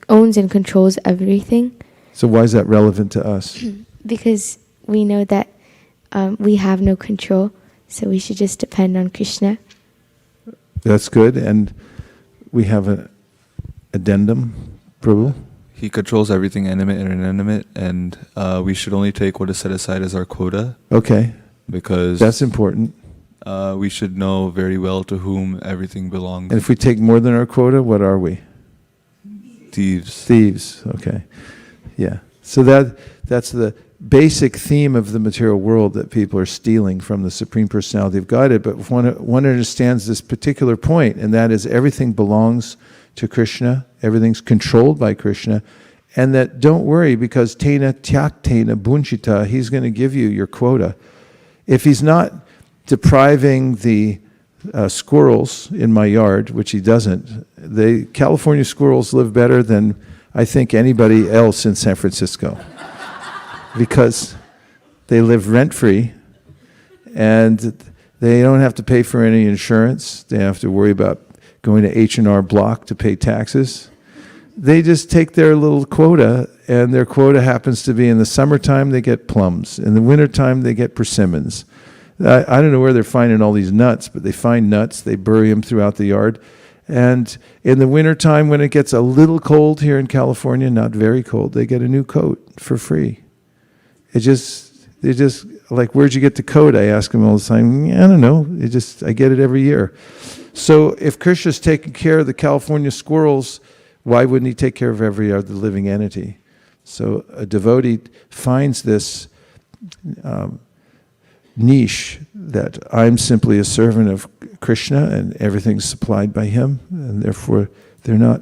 owns and controls everything. So why is that relevant to us? Because we know that we have no control, so we should just depend on Krishna. That's good. And we have an addendum, Prabhu? He controls everything animate and inanimate, and we should only take what is set aside as our quota. Okay. Because that's important. We should know very well to whom everything belongs. And if we take more than our quota, what are we? Thieves. Thieves, okay. Yeah. So that's the basic theme of the material world, that people are stealing from the Supreme Personality of Godhead. But if one understands this particular point, and that is everything belongs to Krishna, everything's controlled by Krishna, and that don't worry, because tena tyaktena bhunjita, he's going to give you your quota. If he's not depriving the squirrels in my yard, which he doesn't, the California squirrels live better than I think, anybody else in San Francisco. Because they live rent-free, and they don't have to pay for any insurance. They don't have to worry about going to H&R Block to pay taxes. They just take their little quota, and their quota happens to be in the summertime, they get plums. In the wintertime, they get persimmons. I don't know where they're finding all these nuts, but they find nuts, they bury them throughout the yard. And in the wintertime, when it gets a little cold here in California, not very cold, they get a new coat for free. They're just like, where'd you get the coat? I ask them all the time. I don't know. I get it every year. So if Krishna's taking care of the California squirrels, why wouldn't he take care of every other living entity? So a devotee finds this niche that I'm simply a servant of Krishna and everything's supplied by him, and therefore they're not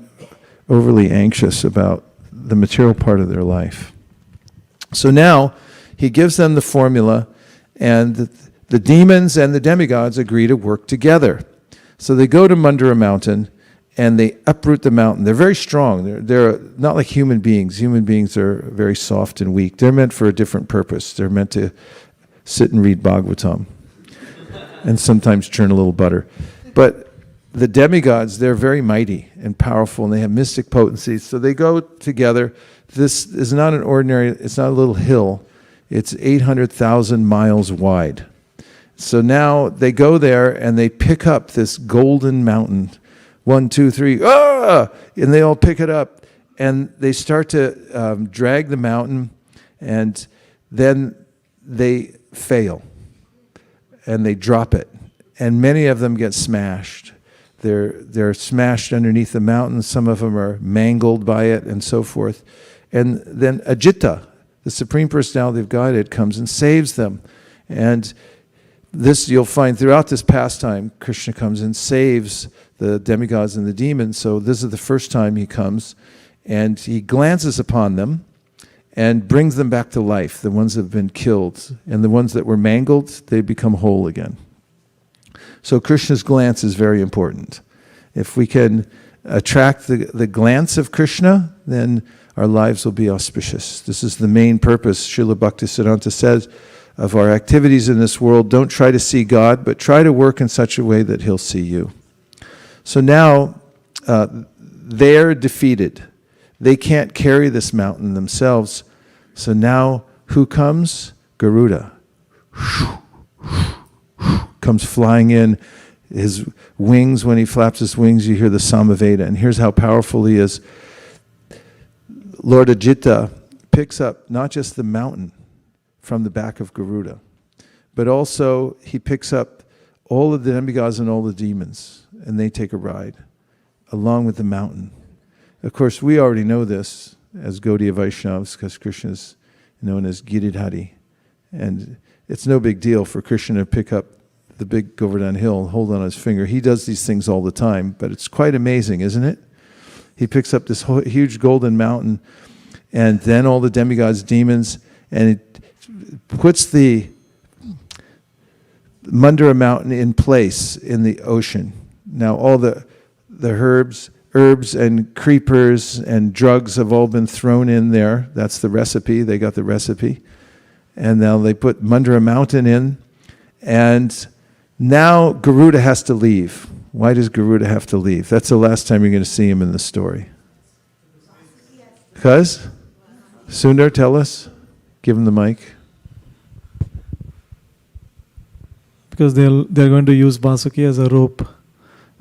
overly anxious about the material part of their life. So now he gives them the formula, and the demons and the demigods agree to work together. So they go to Mandara mountain and they uproot the mountain. They're very strong. They're not like human beings. Human beings are very soft and weak. They're meant for a different purpose. They're meant to sit and read Bhagavatam and sometimes churn a little butter. But the demigods, they're very mighty and powerful, and they have mystic potencies. So they go together. This is not an ordinary, it's not a little hill. It's 800,000 miles wide. So now they go there and they pick up this golden mountain. 1, 2, 3, ah! And they all pick it up. And they start to drag the mountain, and then they fail. And they drop it. And many of them get smashed. They're smashed underneath the mountain. Some of them are mangled by it and so forth. And then Ajita, the Supreme Personality of Godhead, comes and saves them. And this you'll find throughout this pastime, Krishna comes and saves the demigods and the demons. So this is the first time he comes, and he glances upon them and brings them back to life, the ones that have been killed. And the ones that were mangled, they become whole again. So Krishna's glance is very important. If we can attract the glance of Krishna, then our lives will be auspicious. This is the main purpose, Srila Bhaktisiddhanta says, of our activities in this world. Don't try to see God, but try to work in such a way that he'll see you. So now they're defeated. They can't carry this mountain themselves. So now who comes? Garuda. Comes flying in. His wings, when he flaps his wings, you hear the Samaveda. And here's how powerful he is. Lord Ajita picks up not just the mountain from the back of Garuda, but also he picks up all of the demigods and all the demons, and they take a ride along with the mountain. Of course, we already know this as Gaudiya Vaishnavas, because Krishna is known as Giridhari. And it's no big deal for Krishna to pick up the big Govardhan hill and hold on his finger. He does these things all the time, but it's quite amazing, isn't it? He picks up this whole, huge golden mountain, and then all the demigods, demons, and it puts the Mandara mountain in place in the ocean. Now all the herbs and creepers and drugs have all been thrown in there. That's the recipe. They got the recipe. And now they put Mandara mountain in, and now Garuda has to leave. Why does Garuda have to leave? That's the last time you're going to see him in the story. Because? Sundar, tell us. Give him the mic. Because they're going to use Vasuki as a rope.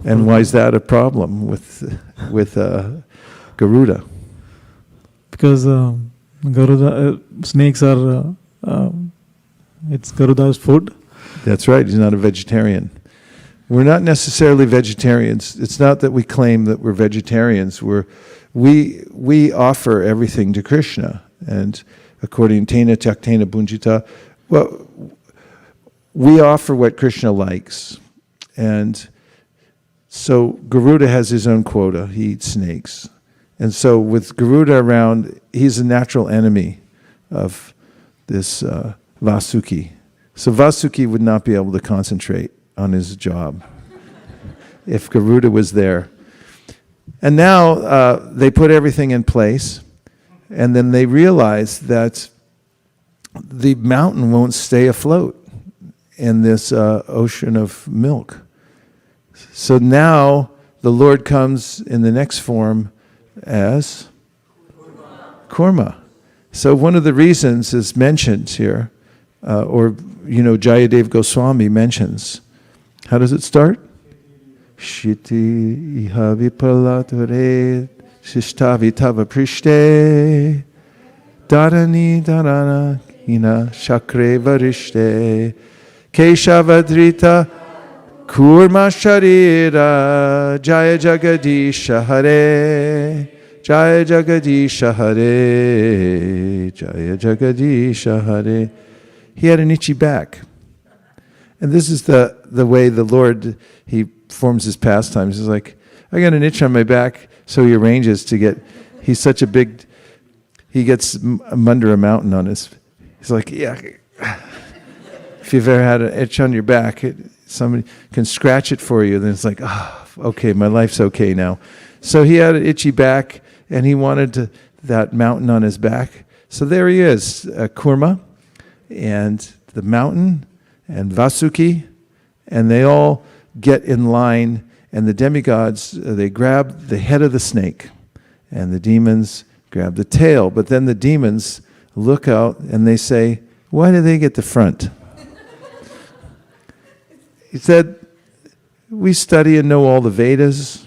And why is that a problem with Garuda? Because Garuda snakes are it's Garuda's food. That's right. He's not a vegetarian. We're not necessarily vegetarians. It's not that we claim that we're vegetarians. We offer everything to Krishna, and according to Tena Tyaktena Bunjita, well, we offer what Krishna likes. And so Garuda has his own quota. He eats snakes. And so with Garuda around, he's a natural enemy of this Vasuki. So Vasuki would not be able to concentrate on his job if Garuda was there. And now they put everything in place, and then they realize that the mountain won't stay afloat in this ocean of milk. So now the Lord comes in the next form as Kurma. So one of the reasons is mentioned here, Jayadev Goswami mentions. How does it start? Shiti iha vipalatore shishtavi tava prishte darani darana hina shakre varishte keshavadrita kurma sharira jaya jagadisha hare jaya jagadisha hare jaya jagadisha hare. He had an itchy back. And this is the way the Lord, he forms his pastimes. He's like, I got an itch on my back. So he arranges to get, he's such a big, he gets under a mountain on his, he's like, yeah. If you've ever had an itch on your back, somebody can scratch it for you. Then it's like, okay, my life's okay now. So he had an itchy back, and he wanted that mountain on his back. So there he is, Kurma, and the mountain, and Vaisesika, and they all get in line, and the demigods, they grab the head of the snake, and the demons grab the tail. But then the demons look out, and they say, why do they get the front? He said, we study and know all the Vedas,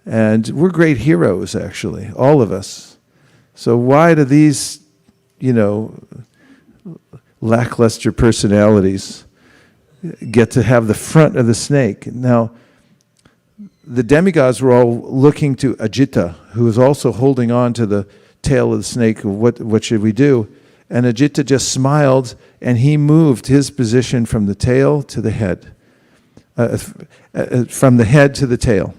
and we're great heroes, actually, all of us. So why do these, lackluster personalities get to have the front of the snake? Now, the demigods were all looking to Ajita, who was also holding on to the tail of the snake. What should we do? And Ajita just smiled, and he moved his position from the tail to the head. From the head to the tail.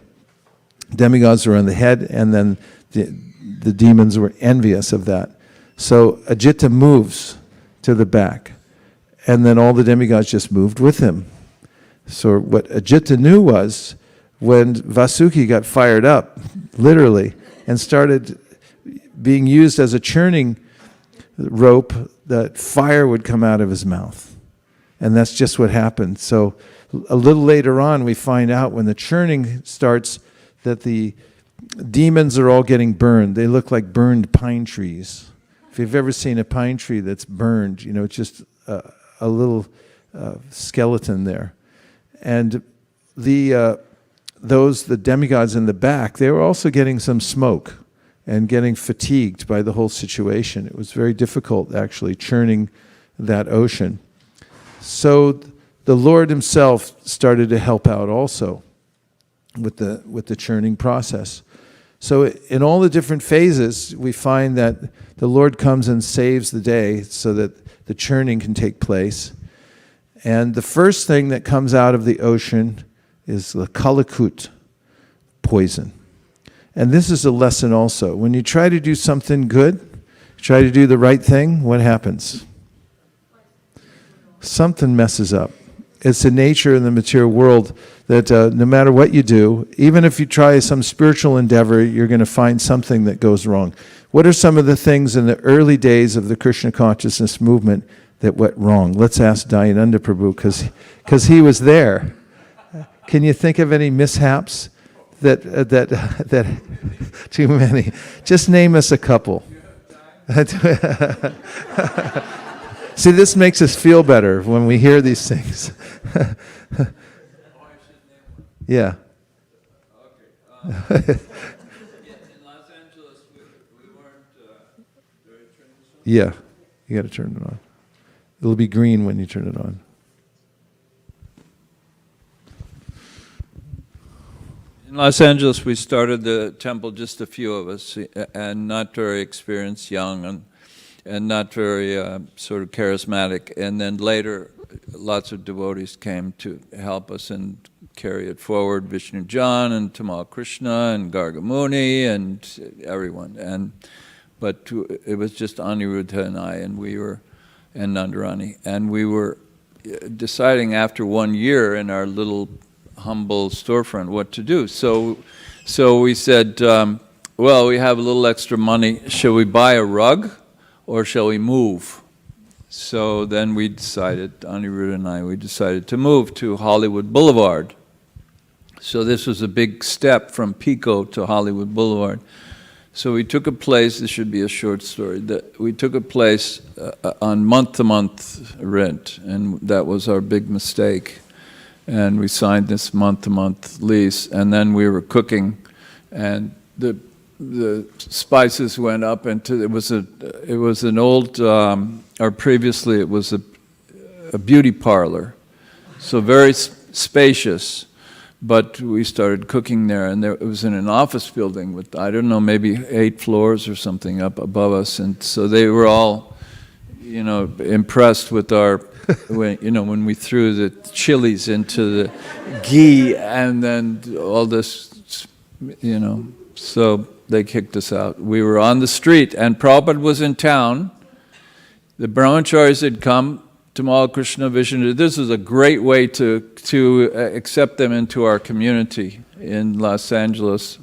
Demigods were on the head, and then the demons were envious of that. So Ajita moves to the back, and then all the demigods just moved with him. So what Ajita knew was, when Vaisesika got fired up, literally, and started being used as a churning rope, that fire would come out of his mouth. And that's just what happened. So a little later on, we find out when the churning starts that the demons are all getting burned. They look like burned pine trees. If you've ever seen a pine tree that's burned, it's just a little skeleton there. And the demigods in the back, they were also getting some smoke and getting fatigued by the whole situation. It was very difficult, actually, churning that ocean. So the Lord himself started to help out also with the churning process. So in all the different phases, we find that the Lord comes and saves the day so that the churning can take place. And the first thing that comes out of the ocean is the kalakut, poison. And this is a lesson also. When you try to do something good, try to do the right thing, what happens? Something messes up. It's the nature in the material world that no matter what you do, even if you try some spiritual endeavor, you're going to find something that goes wrong. What are some of the things in the early days of the Krishna consciousness movement that went wrong? Let's ask Dayananda Prabhu, because he was there. Can you think of any mishaps that too many? Just name us a couple. See, this makes us feel better when we hear these things. Yeah. In Los Angeles, we weren't very trained. Yeah, you got to turn it on. It'll be green when you turn it on. In Los Angeles, we started the temple, just a few of us, and not very experienced, young, and not very sort of charismatic. And then later, lots of devotees came to help us and carry it forward. Vishnu Jan and Tamal Krishna and Gargamuni and everyone. But it was just Aniruddha and I, and Nandarani. And we were deciding after 1 year in our little humble storefront what to do. So So we said, well, we have a little extra money. Shall we buy a rug or shall we move? So then we decided, Anirudh and I, we decided to move to Hollywood Boulevard. So this was a big step from Pico to Hollywood Boulevard. So we took a place, this should be a short story, we took a place on month-to-month rent, and that was our big mistake. And we signed this month-to-month lease, and then we were cooking, and the spices went up into, it was an old, or previously it was a beauty parlor, so very spacious. But we started cooking there, and it was in an office building with, I don't know, maybe 8 floors or something up above us. And so they were all, impressed with our, when we threw the chilies into the ghee and then all this, so they kicked us out. We were on the street, and Prabhupada was in town. The brahmacharis had come. Tamal Krishna Vishnu. This is a great way to accept them into our community in Los Angeles.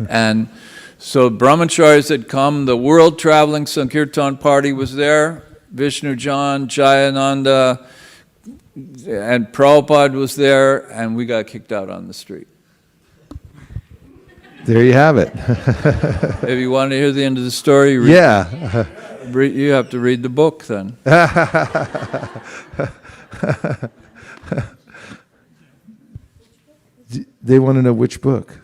And so brahmacharis had come, the world traveling Sankirtan party was there, Vishnu Jan, Jayananda, and Prabhupada was there, and we got kicked out on the street. There you have it. If you want to hear the end of the story, yeah. You have to read the book then. They want to know which book.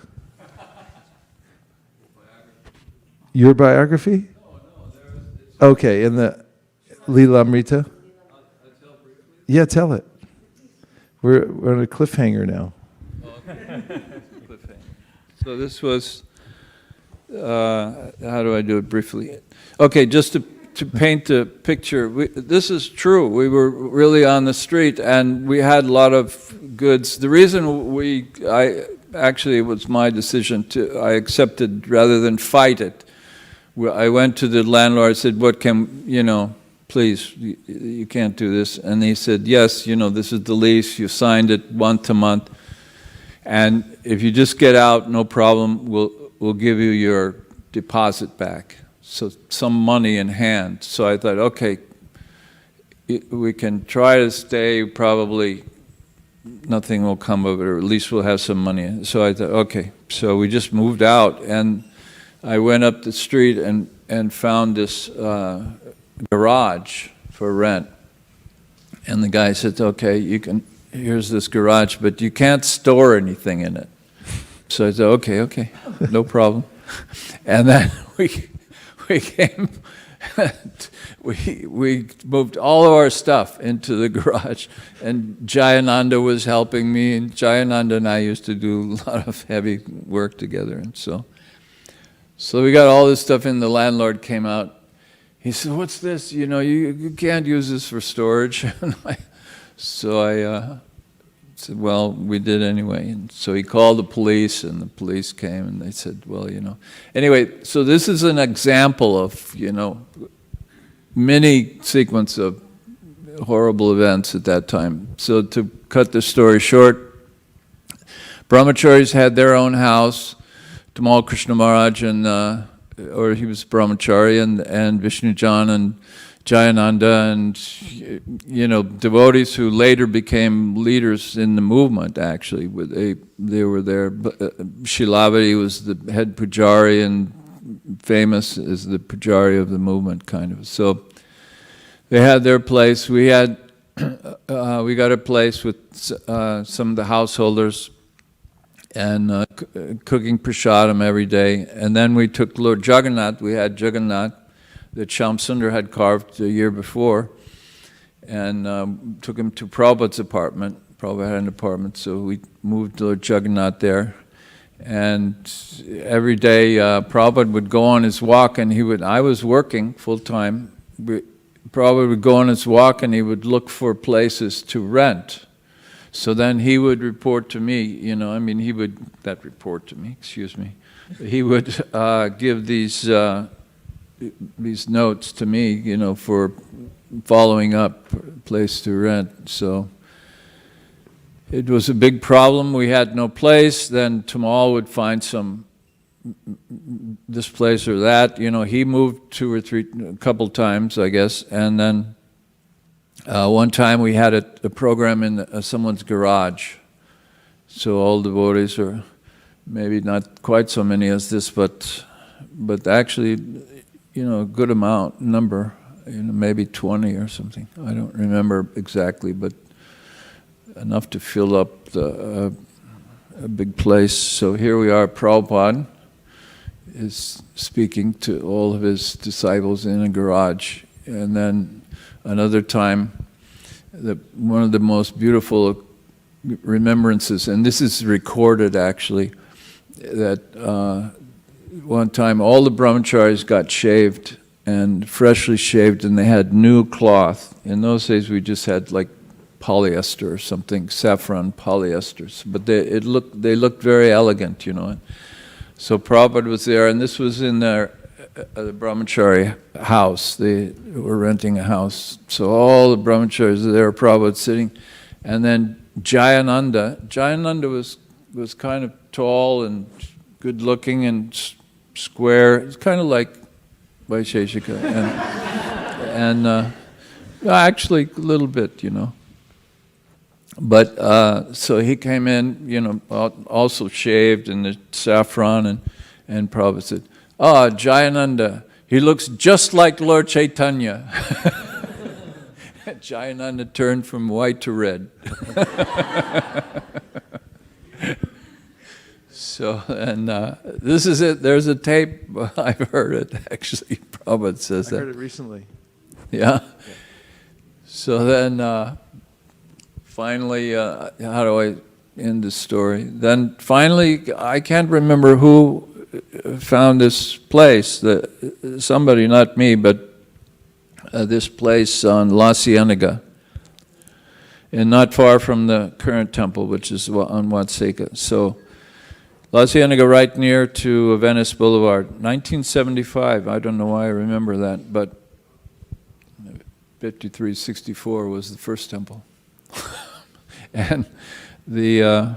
Your biography? Okay, in the Leela Amrita? Yeah, tell it. We're on a cliffhanger now. So this was, how do I do it briefly? Okay, just to paint a picture, this is true. We were really on the street, and we had a lot of goods. The reason actually it was my decision I accepted rather than fight it. I went to the landlord, I said, what can, please, you can't do this. And he said, yes, this is the lease, you signed it month to month. And if you just get out, no problem, we'll give you your deposit back. So some money in hand. So I thought, okay, we can try to stay, probably nothing will come of it, or at least we'll have some money. So I thought, okay. So we just moved out, and I went up the street and found this garage for rent. And the guy said, okay, here's this garage, but you can't store anything in it. So I said, okay, no problem. And then we came, we moved all of our stuff into the garage, and Jayananda was helping me, and Jayananda and I used to do a lot of heavy work together, and so we got all this stuff in. The landlord came out. He said, what's this? You can't use this for storage. So I said, well, we did anyway. And so he called the police, and the police came, and they said, well, Anyway, so this is an example of, many sequence of horrible events at that time. So to cut the story short, brahmacharis had their own house. Tamal Krishna Maharaj, or he was brahmachari, and Vishnu Jan and Jayananda, and devotees who later became leaders in the movement. Actually, they were there. Shilavati was the head pujari and famous as the pujari of the movement, kind of. So they had their place. We got a place with some of the householders, and cooking prasadam every day. And then we took Lord Jagannath. We had Jagannath that Shyamsundar had carved the year before, and took him to Prabhupada's apartment. Prabhupada had an apartment, so we moved Lord Jagannath there. And every day Prabhupada would go on his walk, and I was working full-time. Prabhupada would go on his walk, and he would look for places to rent. So then he would report to me, he would give these notes to me, for following up, place to rent. So it was a big problem. We had no place. Then Tamal would find this place or that. You know, he moved a couple times, I guess. And then one time we had a program in someone's garage. So all devotees are maybe not quite so many as this, but actually, you know, a good number, you know, maybe 20 or something. I don't remember exactly, but enough to fill up a big place. So here we are, Prabhupada is speaking to all of his disciples in a garage. And then another time, one of the most beautiful remembrances, and this is recorded actually, that one time all the brahmacharis got shaved and freshly shaved, and they had new cloth. In those days we just had like polyester or something, saffron polyesters, but they looked very elegant, you know. So Prabhupada was there, and this was in the brahmachari house. They were renting a house, so all the brahmacharis were there, Prabhupada sitting, and then Jayananda was kind of tall and good looking and square. It's kind of like Vaisesika, and actually a little bit, you know. But so he came in, you know, also shaved in the saffron, and Prabhupada said, Jayananda, he looks just like Lord Chaitanya. Jayananda turned from white to red. So, and this is it. There's a tape. I've heard it, actually. Prabhupada says that. I heard it recently. Yeah? So then, finally, how do I end the story? Then finally, I can't remember who found this place. Somebody, not me, but this place on La Cienega, and not far from the current temple, which is on Vaisesika. So La Cienega, right near to Venice Boulevard, 1975. I don't know why I remember that, but 5364 was the first temple. And the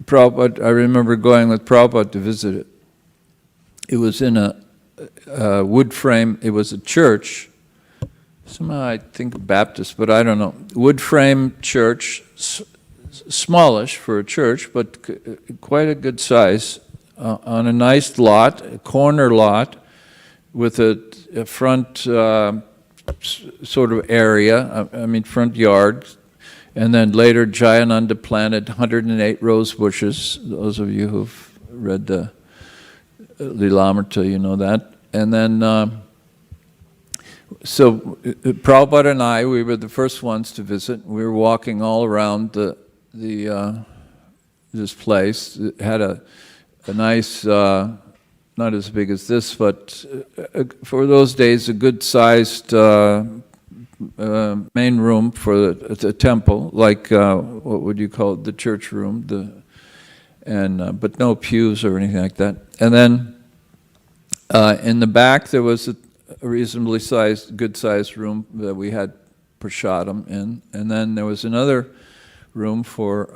Prabhupada, I remember going with Prabhupada to visit it. It was in a wood frame. It was a church. Somehow I think Baptist, but I don't know. Wood frame church, smallish for a church, but quite a good size, on a nice lot, a corner lot, with a front sort of area, I mean front yard. And then later Jayananda planted 108 rose bushes. Those of you who've read the Lilamrita, you know that. And then, so Prabhupada and I, we were the first ones to visit. We were walking all around this place. It had a nice, not as big as this, but for those days, a good-sized main room for the temple, like what would you call it, the church room, but no pews or anything like that. And then in the back there was a reasonably sized, good-sized room that we had prasadam in, and then there was another room for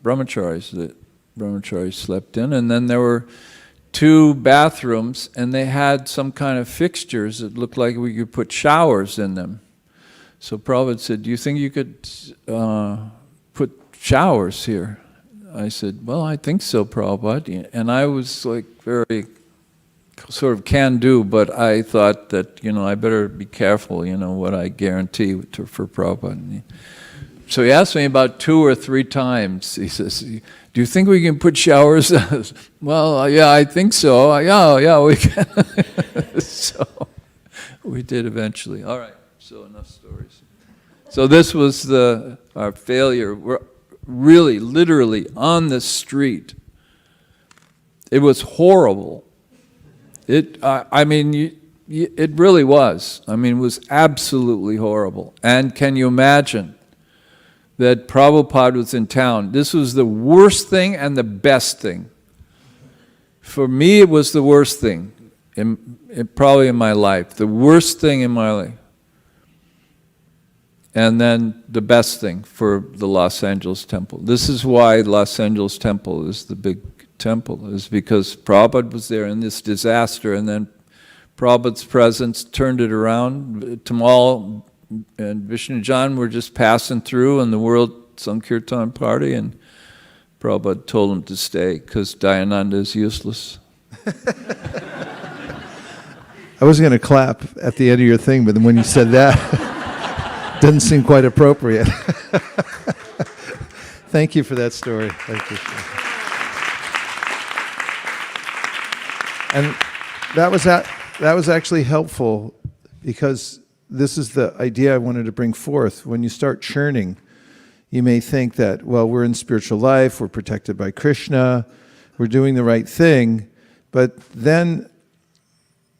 brahmacharis that brahmacharis slept in, and then there were 2 bathrooms, and they had some kind of fixtures that looked like we could put showers in them. So Prabhupada said, do you think you could put showers here? I said, well, I think so, Prabhupada. And I was like very sort of can do, but I thought that, you know, I better be careful, you know, what I guarantee for Prabhupada. So he asked me about 2 or 3 times. He says, do you think we can put showers? Well, yeah, I think so. Yeah, we can. So we did eventually. All right. So enough stories. So this was our failure. We're really, literally on the street. It was horrible. I mean, it really was. I mean, it was absolutely horrible. And can you imagine that Prabhupada was in town? This was the worst thing and the best thing. For me, it was the worst thing, probably in my life. The worst thing in my life. and then the best thing for the Los Angeles temple. This is why Los Angeles temple is the big temple, is because Prabhupada was there in this disaster, and then Prabhupada's presence turned it around. Tamal and Vishnu Jan were just passing through in the World Sankirtan Party, and Prabhupada told him to stay because Dayananda is useless. I was going to clap at the end of your thing, but then when you said that, didn't seem quite appropriate. Thank you for that story. Thank you. And that was actually helpful, because this is the idea I wanted to bring forth. When you start churning, you may think that, well, we're in spiritual life, we're protected by Krishna, we're doing the right thing, but then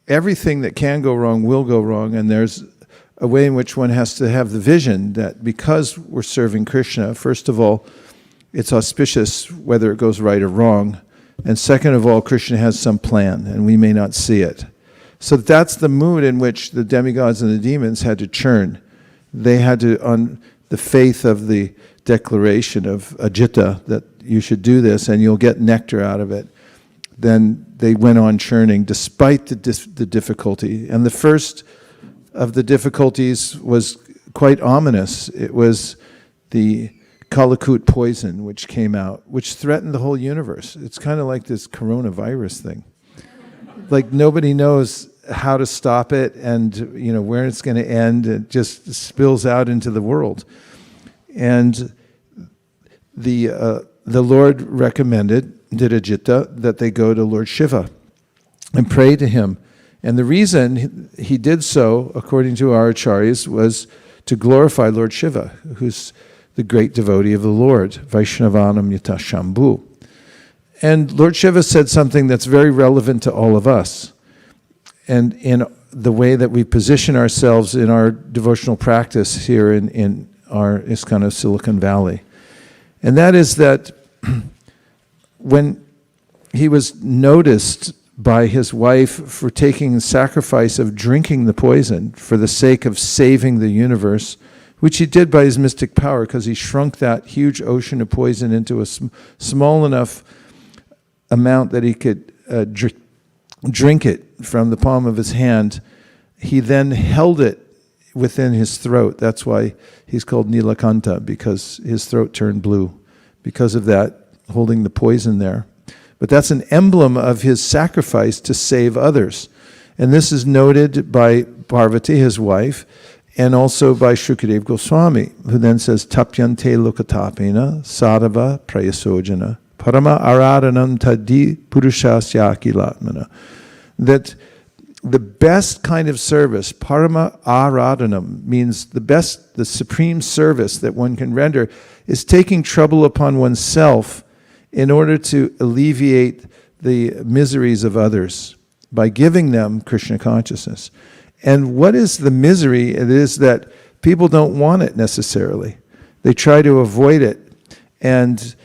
everything that can go wrong will go wrong, and there's a way in which one has to have the vision that because we're serving Krishna, first of all, it's auspicious whether it goes right or wrong, and second of all, Krishna has some plan, and we may not see it. So that's the mood in which the demigods and the demons had to churn. They had to, on the faith of the declaration of Ajita, that you should do this and you'll get nectar out of it, then they went on churning despite the difficulty. And the first of the difficulties was quite ominous. It was the Kalakut poison which came out, which threatened the whole universe. It's kind of like this coronavirus thing. Like nobody knows how to stop it, and where it's going to end. It just spills out into the world. And the Lord recommended, did Ajita, that they go to Lord Shiva and pray to him. And the reason he did so, according to our acharyas, was to glorify Lord Shiva, who's the great devotee of the Lord, Vaishnavanam Yata Shambhu. And Lord Shiva said something that's very relevant to all of us, and in the way that we position ourselves in our devotional practice here in our ISKCON of Silicon Valley. And that is that when he was noticed by his wife for taking the sacrifice of drinking the poison for the sake of saving the universe, which he did by his mystic power, because he shrunk that huge ocean of poison into a small enough amount that he could drink it from the palm of his hand. He then held it within his throat. That's why he's called Nilakanta, because his throat turned blue because of that, holding the poison there. But that's an emblem of his sacrifice to save others. And this is noted by Parvati, his wife, and also by Shukadev Goswami, who then says, Tapyante lokatapena sadhava prayasojana parama aradhanam tadi purushasyakilatmana. That the best kind of service, parama aradhanam, means the supreme service that one can render, is taking trouble upon oneself in order to alleviate the miseries of others by giving them Krishna consciousness. And what is the misery? It is that people don't want it necessarily. They try to avoid it. And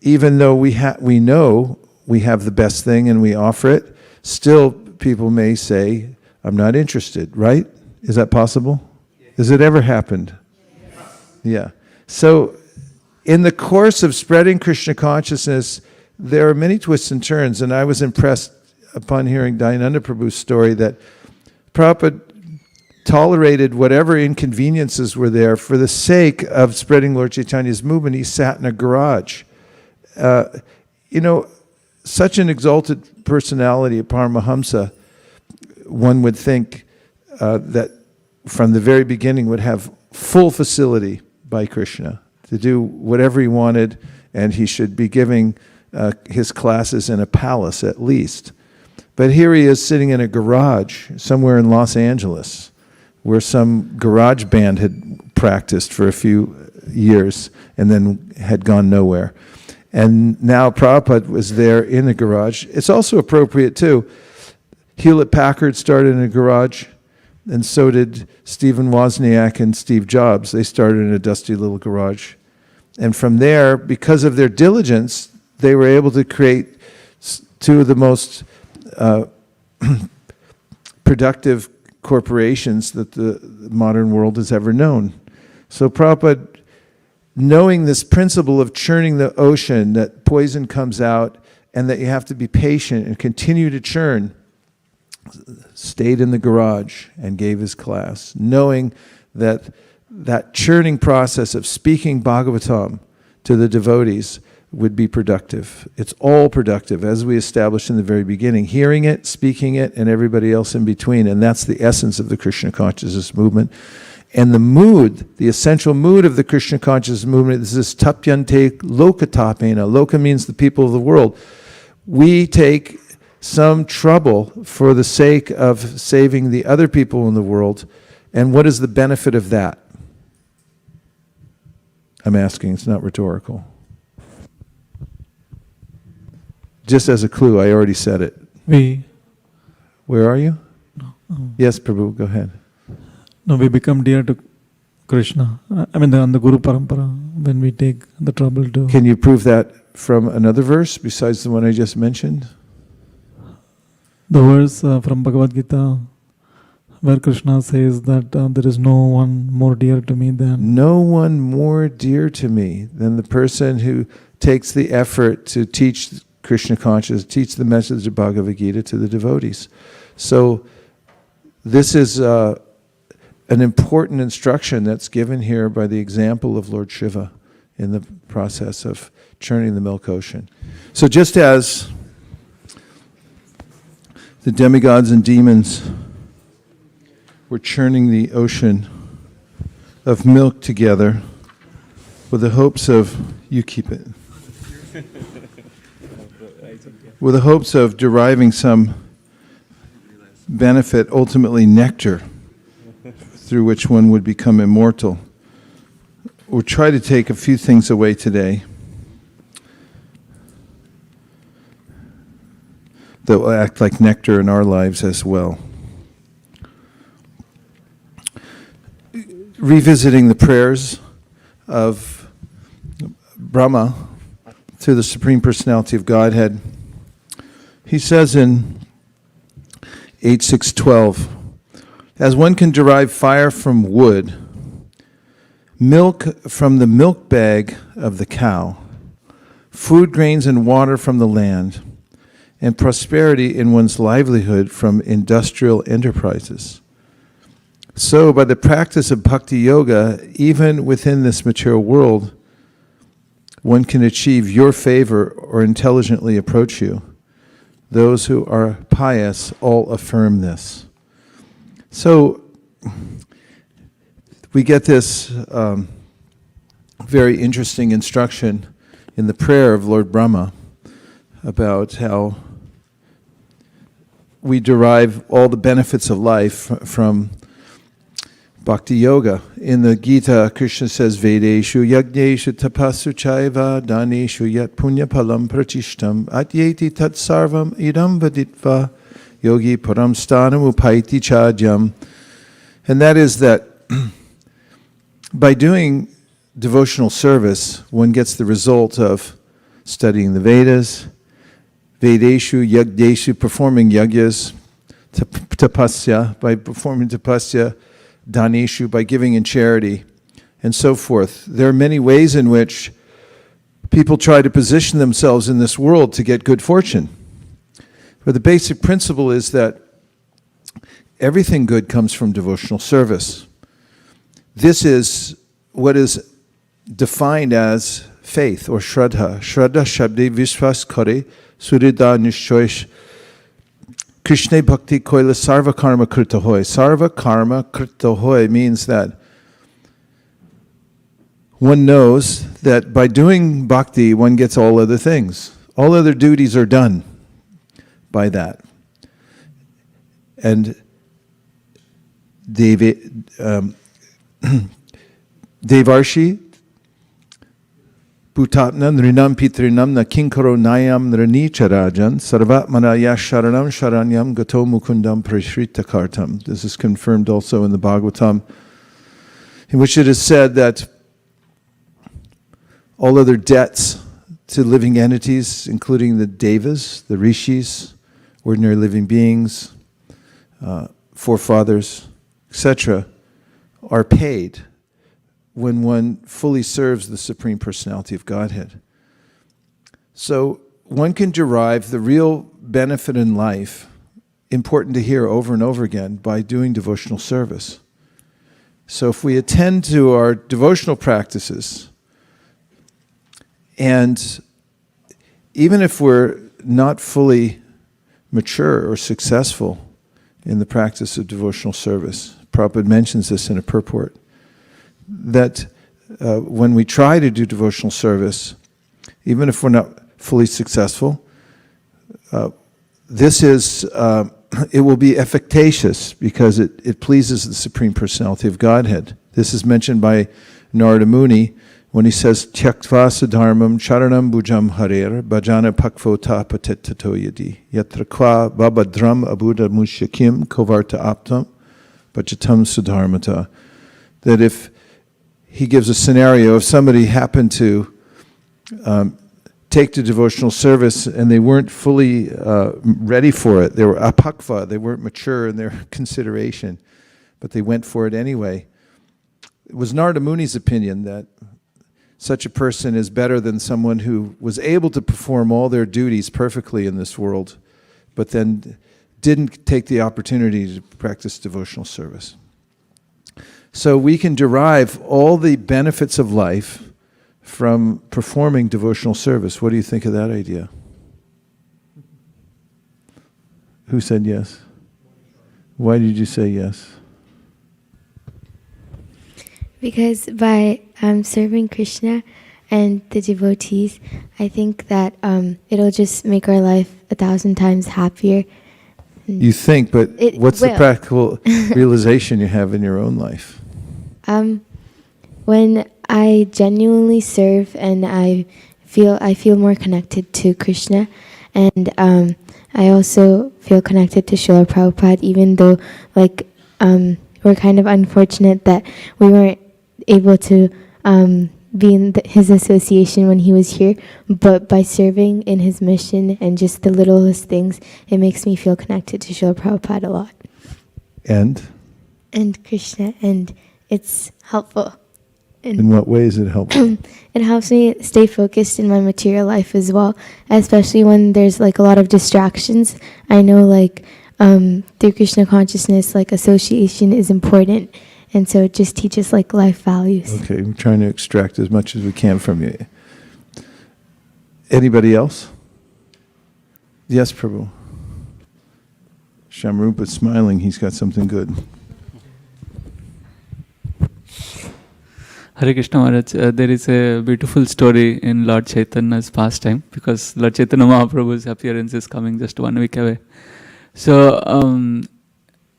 even though we know we have the best thing and we offer it, still people may say, I'm not interested, right? Is that possible? Has it ever happened? Yeah. So in the course of spreading Krishna consciousness, there are many twists and turns, and I was impressed upon hearing Dayananda Prabhu's story that Prabhupada tolerated whatever inconveniences were there for the sake of spreading Lord Chaitanya's movement. He sat in a garage. Such an exalted personality, a Paramahamsa, one would think that from the very beginning would have full facility by Krishna to do whatever he wanted, and he should be giving his classes in a palace at least. But here he is sitting in a garage somewhere in Los Angeles, where some garage band had practiced for a few years and then had gone nowhere. And now Prabhupada was there in the garage. It's also appropriate too. Hewlett-Packard started in a garage, and so did Stephen Wozniak and Steve Jobs. They started in a dusty little garage. And from there, because of their diligence, they were able to create two of the most productive corporations that the modern world has ever known. So Prabhupada, knowing this principle of churning the ocean, that poison comes out and that you have to be patient and continue to churn, stayed in the garage and gave his class, knowing that that churning process of speaking Bhagavatam to the devotees would be productive. It's all productive, as we established in the very beginning, hearing it, speaking it, and everybody else in between. And that's the essence of the Krishna consciousness movement. And the mood, the essential mood of the Krishna consciousness movement is this tapyante lokatapena. Loka means the people of the world. We take some trouble for the sake of saving the other people in the world. And what is the benefit of that? I'm asking, it's not rhetorical. Just as a clue, I already said it. Where are you? Yes, Prabhu, go ahead. No, we become dear to Krishna. I mean, on the Guru Parampara, when we take the trouble to... Can you prove that from another verse besides the one I just mentioned? The verse from Bhagavad Gita, where Krishna says that there is no one more dear to me than... No one more dear to me than the person who takes the effort to teach Krishna consciousness, teach the message of Bhagavad Gita to the devotees. So this is an important instruction that's given here by the example of Lord Shiva in the process of churning the milk ocean. So just as the demigods and demons were churning the ocean of milk together with the hopes of, you keep it, with the hopes of deriving some benefit, ultimately nectar, through which one would become immortal. We'll try to take a few things away today that will act like nectar in our lives as well. Revisiting the prayers of Brahma to the Supreme Personality of Godhead, he says in 8.6.12, as one can derive fire from wood, milk from the milk bag of the cow, food grains and water from the land, and prosperity in one's livelihood from industrial enterprises. So by the practice of bhakti yoga, even within this material world, one can achieve your favor or intelligently approach you. Those who are pious all affirm this. So we get this very interesting instruction in the prayer of Lord Brahma about how we derive all the benefits of life from bhakti yoga. In the Gita, Krishna says, Vedeshu yagneshu tapasu chaiva daneshu yat punya palam pratishtam atyeti tat sarvam idam vaditva yogi param stanam upaiti chadyam. And that is that by doing devotional service, one gets the result of studying the Vedas, Vedeshu, Yagdeshu, performing yagyas, tapasya, by performing tapasya, Daneshu, by giving in charity, and so forth. There are many ways in which people try to position themselves in this world to get good fortune. But the basic principle is that everything good comes from devotional service. This is what is defined as faith or shraddha. Shraddha shabde vishwas kare surida nishchoish Krishna bhakti koila sarva karma krita hoy. Sarva karma krita hoy means that one knows that by doing bhakti, one gets all other things. All other duties are done by that. And Devarshi Bhutatna Nrinam Pitrinam Na Kinkaro Nayam Nrani Charajan Sarvatmana Yasharanam Sharanyam Gato Mukundam Prashrita Kartam. This is confirmed also in the Bhagavatam, in which it is said that all other debts to living entities, including the devas, the rishis, ordinary living beings, forefathers, etc., are paid when one fully serves the Supreme Personality of Godhead. So one can derive the real benefit in life, important to hear over and over again, by doing devotional service. So if we attend to our devotional practices, and even if we're not fully mature or successful in the practice of devotional service, Prabhupada mentions this in a purport, that when we try to do devotional service, even if we're not fully successful, it will be efficacious because it pleases the Supreme Personality of Godhead. This is mentioned by Narada Muni when he says, Tyaktva sadharmam charanam bhujam harer bhajana pakvota patetato yadi yatra kwa babadram abuddha mushakim kovarta aptam bhajatam sudharmata. That if he gives a scenario, if somebody happened to take to devotional service and they weren't fully ready for it, they were apakva, they weren't mature in their consideration, but they went for it anyway. It was Narada Muni's opinion that such a person is better than someone who was able to perform all their duties perfectly in this world, but then didn't take the opportunity to practice devotional service. So we can derive all the benefits of life from performing devotional service. What do you think of that idea? Who said yes? Why did you say yes? Because by serving Krishna and the devotees, I think that it'll just make our life 1,000 times happier. You think, but what's the practical realization you have in your own life? When I genuinely serve and I feel more connected to Krishna, and I also feel connected to Srila Prabhupada, even though we're kind of unfortunate that we weren't able to be in his association when he was here, but by serving in his mission and just the littlest things, it makes me feel connected to Srila Prabhupada a lot. And Krishna, and it's helpful. In what way is it helpful? It helps me stay focused in my material life as well, especially when there's a lot of distractions. I know through Krishna consciousness, association is important, and so it just teaches life values. Okay, I'm trying to extract as much as we can from you. Anybody else? Yes, Prabhu. Shamrupa's smiling, he's got something good. Hare Krishna Maharaj, there is a beautiful story in Lord Chaitanya's pastime, because Lord Chaitanya Mahaprabhu's appearance is coming just 1 week away. So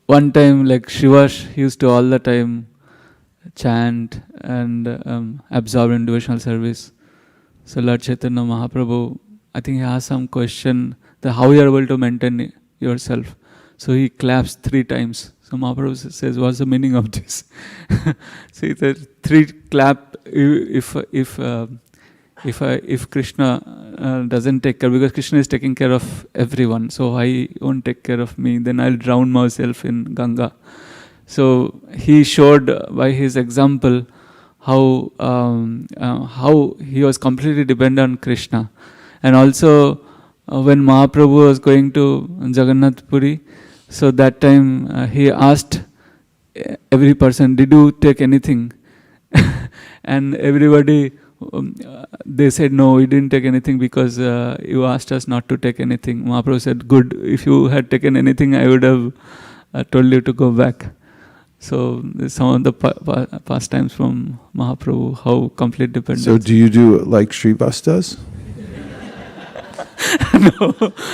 one time, Shiva used to all the time chant and absorb in devotional service. So Lord Chaitanya Mahaprabhu, I think he asked some question that how you are able to maintain yourself. So he claps 3 times. So Mahaprabhu says, what's the meaning of this? So he said, 3 clap if Krishna doesn't take care, because Krishna is taking care of everyone. So why won't take care of me? Then I'll drown myself in Ganga. So he showed by his example how he was completely dependent on Krishna. And also when Mahaprabhu was going to Jagannath Puri, so that time he asked every person, did you take anything? And everybody, they said, no, we didn't take anything because you asked us not to take anything. Mahaprabhu said, good, if you had taken anything, I would have told you to go back. So some of the pastimes from Mahaprabhu, how complete dependence. So do you do like Srivas does? No,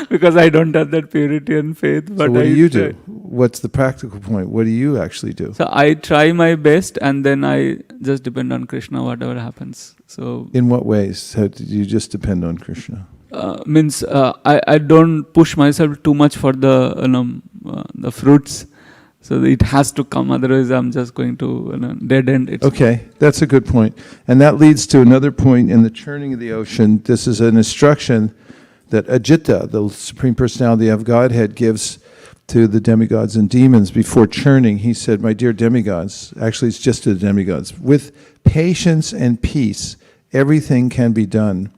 because I don't have that purity and faith. But so what do you do? What's the practical point? What do you actually do? So I try my best, and then I just depend on Krishna, whatever happens. So in what ways? How do you just depend on Krishna? I don't push myself too much for the fruits. So it has to come, otherwise I'm just going to dead end it. Okay, that's a good point. And that leads to another point in the churning of the ocean. This is an instruction that Ajita, the Supreme Personality of Godhead, gives to the demigods and demons before churning. He said, "My dear demigods," actually it's just to the demigods, "with patience and peace, everything can be done.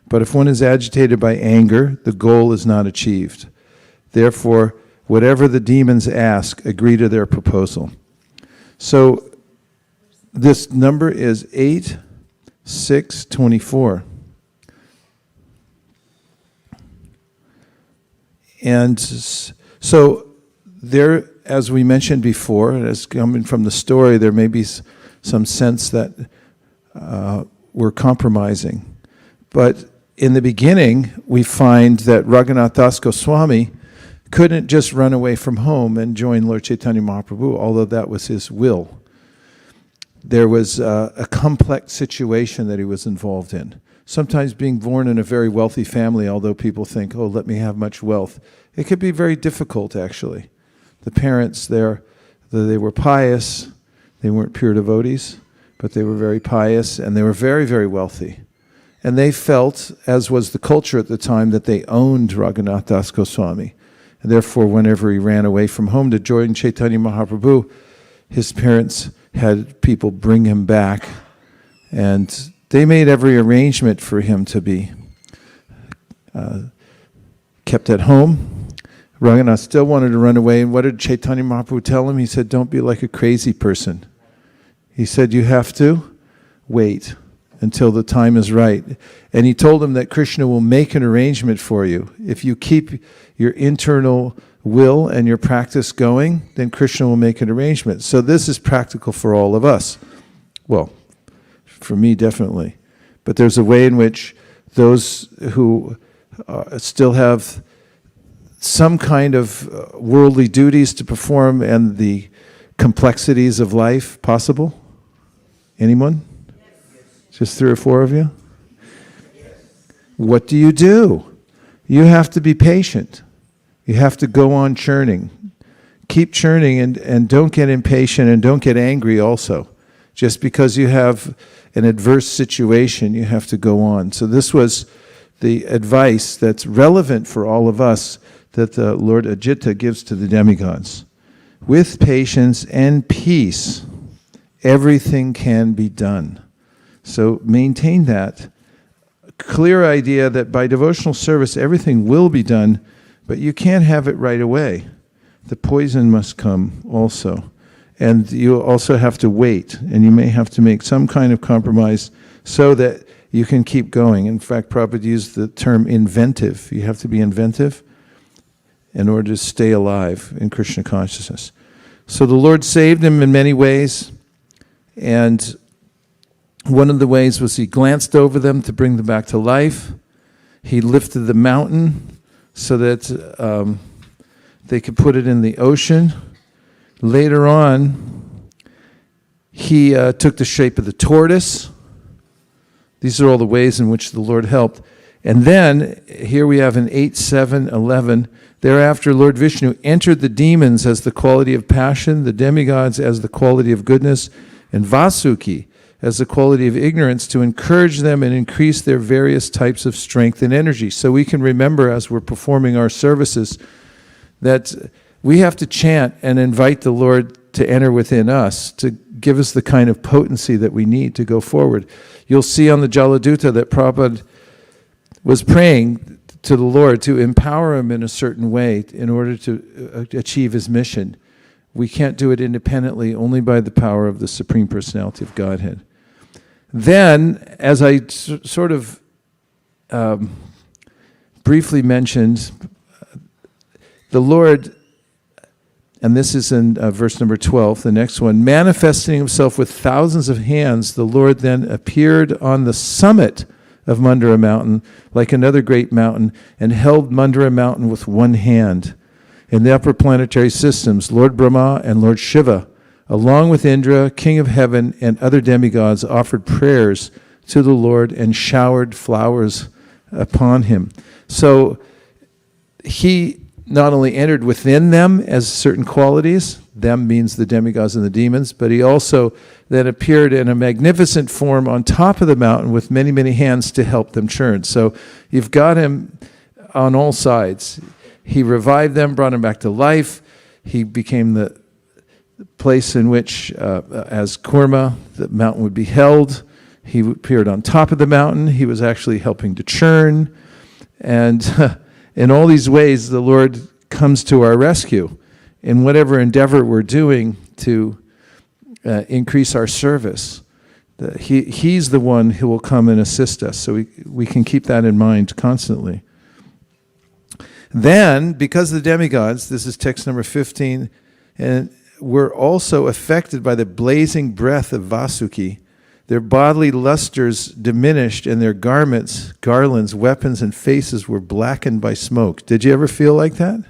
But if one is agitated by anger, the goal is not achieved. Therefore, whatever the demons ask, agree to their proposal." So this number is 8-6-24. And so there, as we mentioned before, and as coming from the story, there may be some sense that we're compromising. But in the beginning, we find that Raghunath Das Goswami couldn't just run away from home and join Lord Chaitanya Mahaprabhu, although that was his will. There was a complex situation that he was involved in. Sometimes being born in a very wealthy family, although people think, "Oh, let me have much wealth," it could be very difficult, actually. The parents there, they were pious. They weren't pure devotees, but they were very pious, and they were very, very wealthy. And they felt, as was the culture at the time, that they owned Raghunath Das Goswami. And therefore, whenever he ran away from home to join Chaitanya Mahaprabhu, his parents had people bring him back, and they made every arrangement for him to be kept at home. Raghunath still wanted to run away, and what did Chaitanya Mahaprabhu tell him? He said, "Don't be like a crazy person." He said, "You have to wait until the time is right." And he told him that Krishna will make an arrangement for you. If you keep your internal will and your practice going, then Krishna will make an arrangement. So this is practical for all of us. Well, for me, definitely. But there's a way in which those who still have some kind of worldly duties to perform and the complexities of life possible. Anyone? Just 3 or 4 of you? What do? You have to be patient. You have to go on churning. Keep churning and don't get impatient and don't get angry also. Just because you have an adverse situation, you have to go on. So this was the advice that's relevant for all of us that the Lord Ajita gives to the demigods. With patience and peace, everything can be done. So maintain that clear idea that by devotional service, everything will be done, but you can't have it right away. The poison must come also. And you also have to wait, and you may have to make some kind of compromise so that you can keep going. In fact, Prabhupada used the term inventive. You have to be inventive in order to stay alive in Krishna consciousness. So the Lord saved him in many ways, and one of the ways was he glanced over them to bring them back to life. He lifted the mountain so that they could put it in the ocean. Later on, he took the shape of the tortoise. These are all the ways in which the Lord helped. And then, here we have in 8:7:11, thereafter Lord Vishnu entered the demons as the quality of passion, the demigods as the quality of goodness, and Vaisesika as the quality of ignorance, to encourage them and increase their various types of strength and energy. So we can remember as we're performing our services that we have to chant and invite the Lord to enter within us, to give us the kind of potency that we need to go forward. You'll see on the Jaladuta that Prabhupada was praying to the Lord to empower him in a certain way in order to achieve his mission. We can't do it independently, only by the power of the Supreme Personality of Godhead. Then, as I sort of briefly mentioned, the Lord, and this is in verse number 12, the next one, manifesting himself with thousands of hands, the Lord then appeared on the summit of Mandara mountain like another great mountain and held Mandara mountain with one hand. In the upper planetary systems, Lord Brahma and Lord Shiva, along with Indra, king of heaven, and other demigods, offered prayers to the Lord and showered flowers upon him. So he not only entered within them as certain qualities, them means the demigods and the demons, but he also then appeared in a magnificent form on top of the mountain with many, many hands to help them churn. So you've got him on all sides. He revived them, brought them back to life. He became the place in which, as Kurma, the mountain would be held. He appeared on top of the mountain. He was actually helping to churn. And in all these ways, the Lord comes to our rescue in whatever endeavor we're doing to increase our service. He's the one who will come and assist us. So we can keep that in mind constantly. Then, because the demigods, this is text number 15, and were also affected by the blazing breath of Vaisesika, their bodily lusters diminished, and their garments, garlands, weapons, and faces were blackened by smoke. Did you ever feel like that?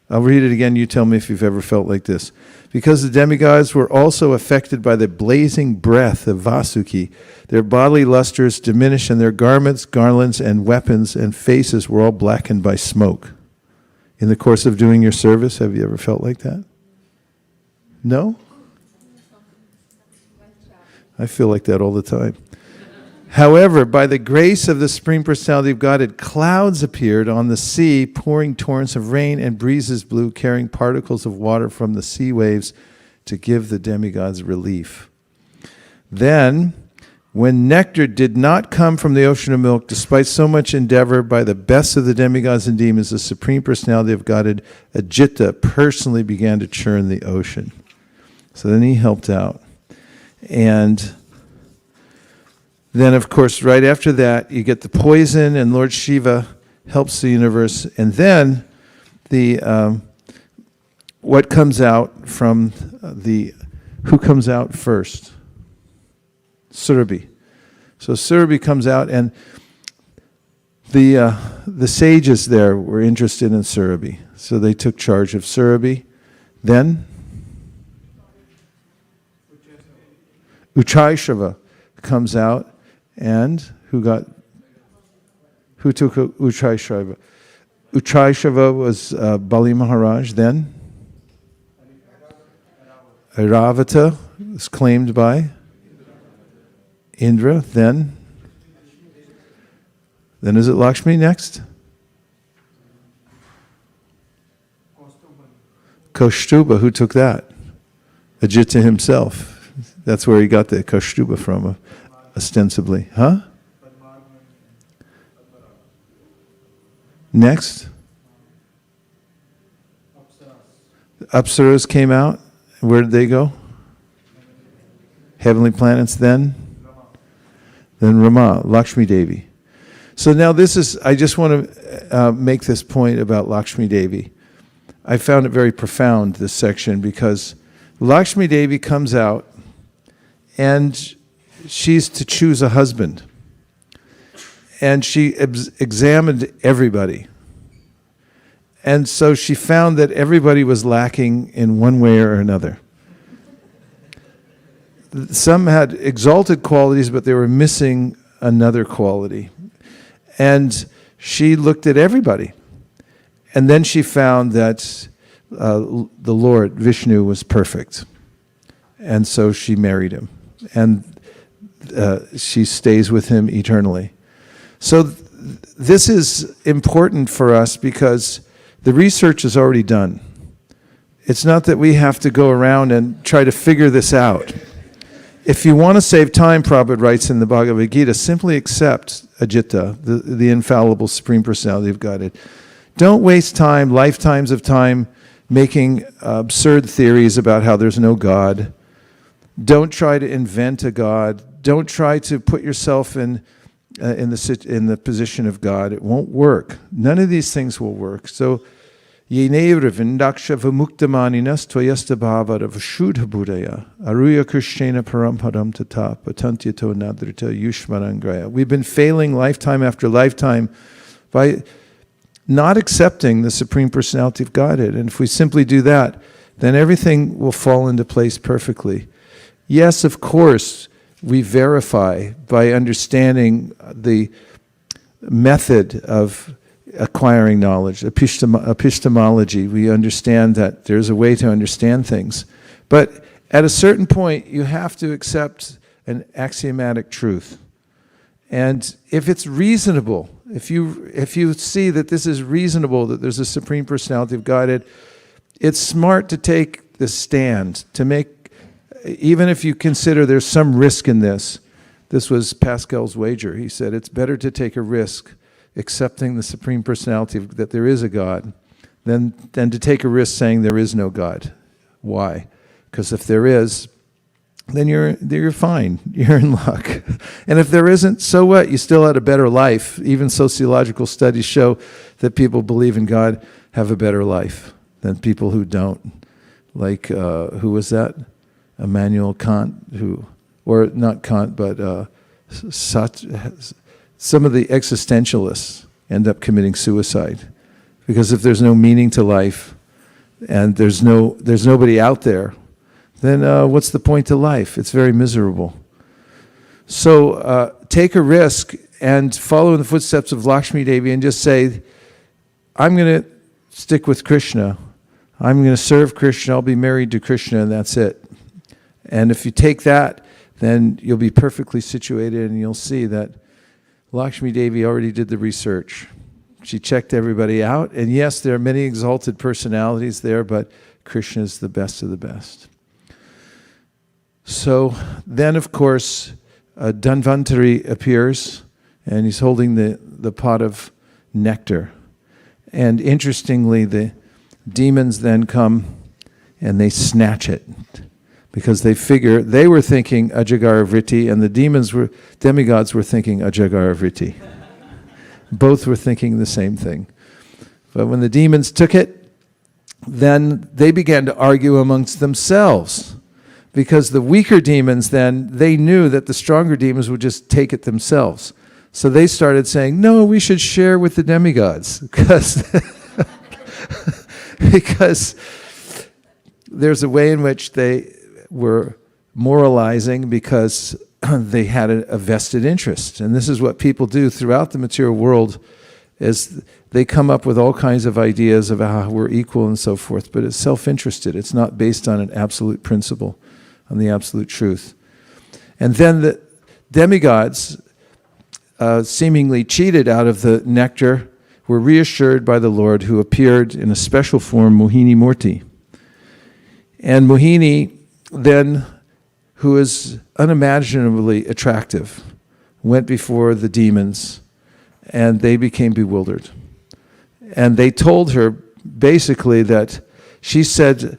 I'll read it again. You tell me if you've ever felt like this. Because the demigods were also affected by the blazing breath of Vaisesika, their bodily lusters diminished, and their garments, garlands, and weapons, and faces were all blackened by smoke. In the course of doing your service, have you ever felt like that? No? I feel like that all the time. However, by the grace of the Supreme Personality of Godhead, clouds appeared on the sea, pouring torrents of rain, and breezes blew, carrying particles of water from the sea waves to give the demigods relief. Then, when nectar did not come from the ocean of milk, despite so much endeavor by the best of the demigods and demons, the Supreme Personality of Godhead, Ajita, personally began to churn the ocean. So then he helped out. And then, of course, right after that, you get the poison, and Lord Shiva helps the universe. And then, what comes out from who comes out first? Surabhi. So Surabhi comes out, and the sages there were interested in Surabhi. So they took charge of Surabhi. Then, Uchaishava comes out, and who took Uchaishava? Uchaishava was Bali Maharaj. Then Airavata was claimed by Indra. Then is it Lakshmi next? Kaustuba. Who took that? Ajita himself. That's where he got the Kaustuba from, ostensibly. Huh? Next. Apsaras came out. Where did they go? Heavenly planets. Then Rama, Lakshmi Devi. So now I just want to make this point about Lakshmi Devi. I found it very profound, this section, because Lakshmi Devi comes out, and she's to choose a husband. And she examined everybody. And so she found that everybody was lacking in one way or another. Some had exalted qualities, but they were missing another quality. And she looked at everybody. And then she found that the Lord, Vishnu, was perfect. And so she married him. And she stays with him eternally. So this is important for us because the research is already done. It's not that we have to go around and try to figure this out. If you want to save time, Prabhupada writes in the Bhagavad Gita, simply accept Ajita, the infallible Supreme Personality of Godhead. Don't waste time, lifetimes of time, making absurd theories about how there's no God. Don't try to invent a God. Don't try to put yourself in the position of God. It won't work. None of these things will work. So, Yenevra vindaksha vamuktamaninas tvayasta bhavara vashudha buddhaya aruya krishnena paramparam tata patantyato nadrita yushmarangraya. We've been failing lifetime after lifetime by not accepting the Supreme Personality of Godhead. And if we simply do that, then everything will fall into place perfectly. Yes, of course, we verify by understanding the method of acquiring knowledge, epistemology. We understand that there's a way to understand things. But at a certain point, you have to accept an axiomatic truth. And if it's reasonable, if you see that this is reasonable, that there's a Supreme Personality of Godhead, it's smart to take the stand, to make, even if you consider there's some risk in this. This was Pascal's wager. He said it's better to take a risk accepting the Supreme Personality that there is a God than to take a risk saying there is no God. Why? Because if there is, then you're fine. You're in luck. And if there isn't, so what? You still had a better life. Even sociological studies show that people believe in God have a better life than people who don't. Like, who was that? Immanuel Kant, or not Kant, but some of the existentialists end up committing suicide. Because if there's no meaning to life, and there's nobody out there, then what's the point to life? It's very miserable. So take a risk and follow in the footsteps of Lakshmi Devi and just say, I'm going to stick with Krishna. I'm going to serve Krishna. I'll be married to Krishna, and that's it. And if you take that, then you'll be perfectly situated, and you'll see that Lakshmi Devi already did the research. She checked everybody out, and yes, there are many exalted personalities there, but Krishna is the best of the best. So then, of course, Dhanvantari appears, and he's holding the pot of nectar. And interestingly, the demons then come and they snatch it, because they were thinking Ajagara Vritti, and the demigods were thinking Ajagara Vritti. Both were thinking the same thing. But when the demons took it, then they began to argue amongst themselves. Because the weaker demons then, they knew that the stronger demons would just take it themselves. So they started saying, no, we should share with the demigods. Because there's a way in which they were moralizing because they had a vested interest. And this is what people do throughout the material world, is they come up with all kinds of ideas of how we're equal and so forth, but it's self-interested. It's not based on an absolute principle, on the absolute truth. And then the demigods, seemingly cheated out of the nectar, were reassured by the Lord, who appeared in a special form, Mohini Murti. And Mohini then, who is unimaginably attractive, went before the demons, and they became bewildered. And they told her basically that, she said,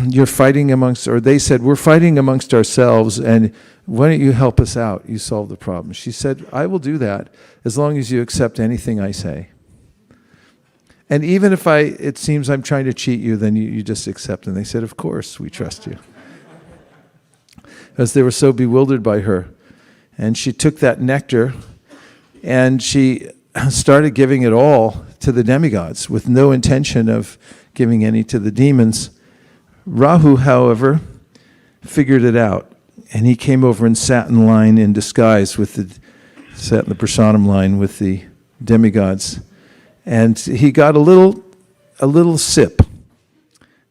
you're fighting amongst, or they said, we're fighting amongst ourselves, and why don't you help us out? You solve the problem. She said, I will do that as long as you accept anything I say. And even if it seems I'm trying to cheat you, then you just accept. And they said, of course, we trust you. Because they were so bewildered by her. And she took that nectar and she started giving it all to the demigods with no intention of giving any to the demons. Rahu, however, figured it out. And he came over and sat in line in disguise sat in the prasadam line with the demigods. And he got a little sip.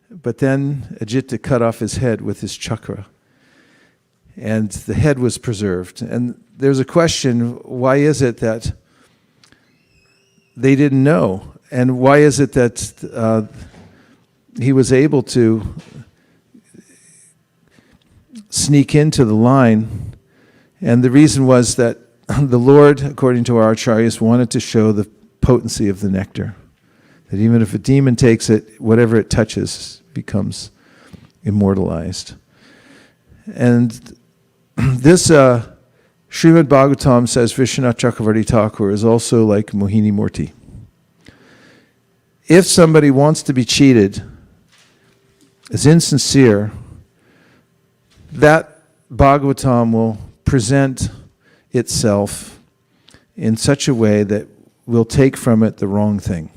But then Ajita cut off his head with his chakra. And the head was preserved. And there's a question, why is it that they didn't know? And why is it that he was able to sneak into the line? And the reason was that the Lord, according to our acharyas, wanted to show the potency of the nectar. That even if a demon takes it, whatever it touches becomes immortalized. And this Srimad Bhagavatam says Vishwanath Chakravarti Thakur is also like Mohini Murti. If somebody wants to be cheated, is insincere, that Bhagavatam will present itself in such a way that will take from it the wrong thing.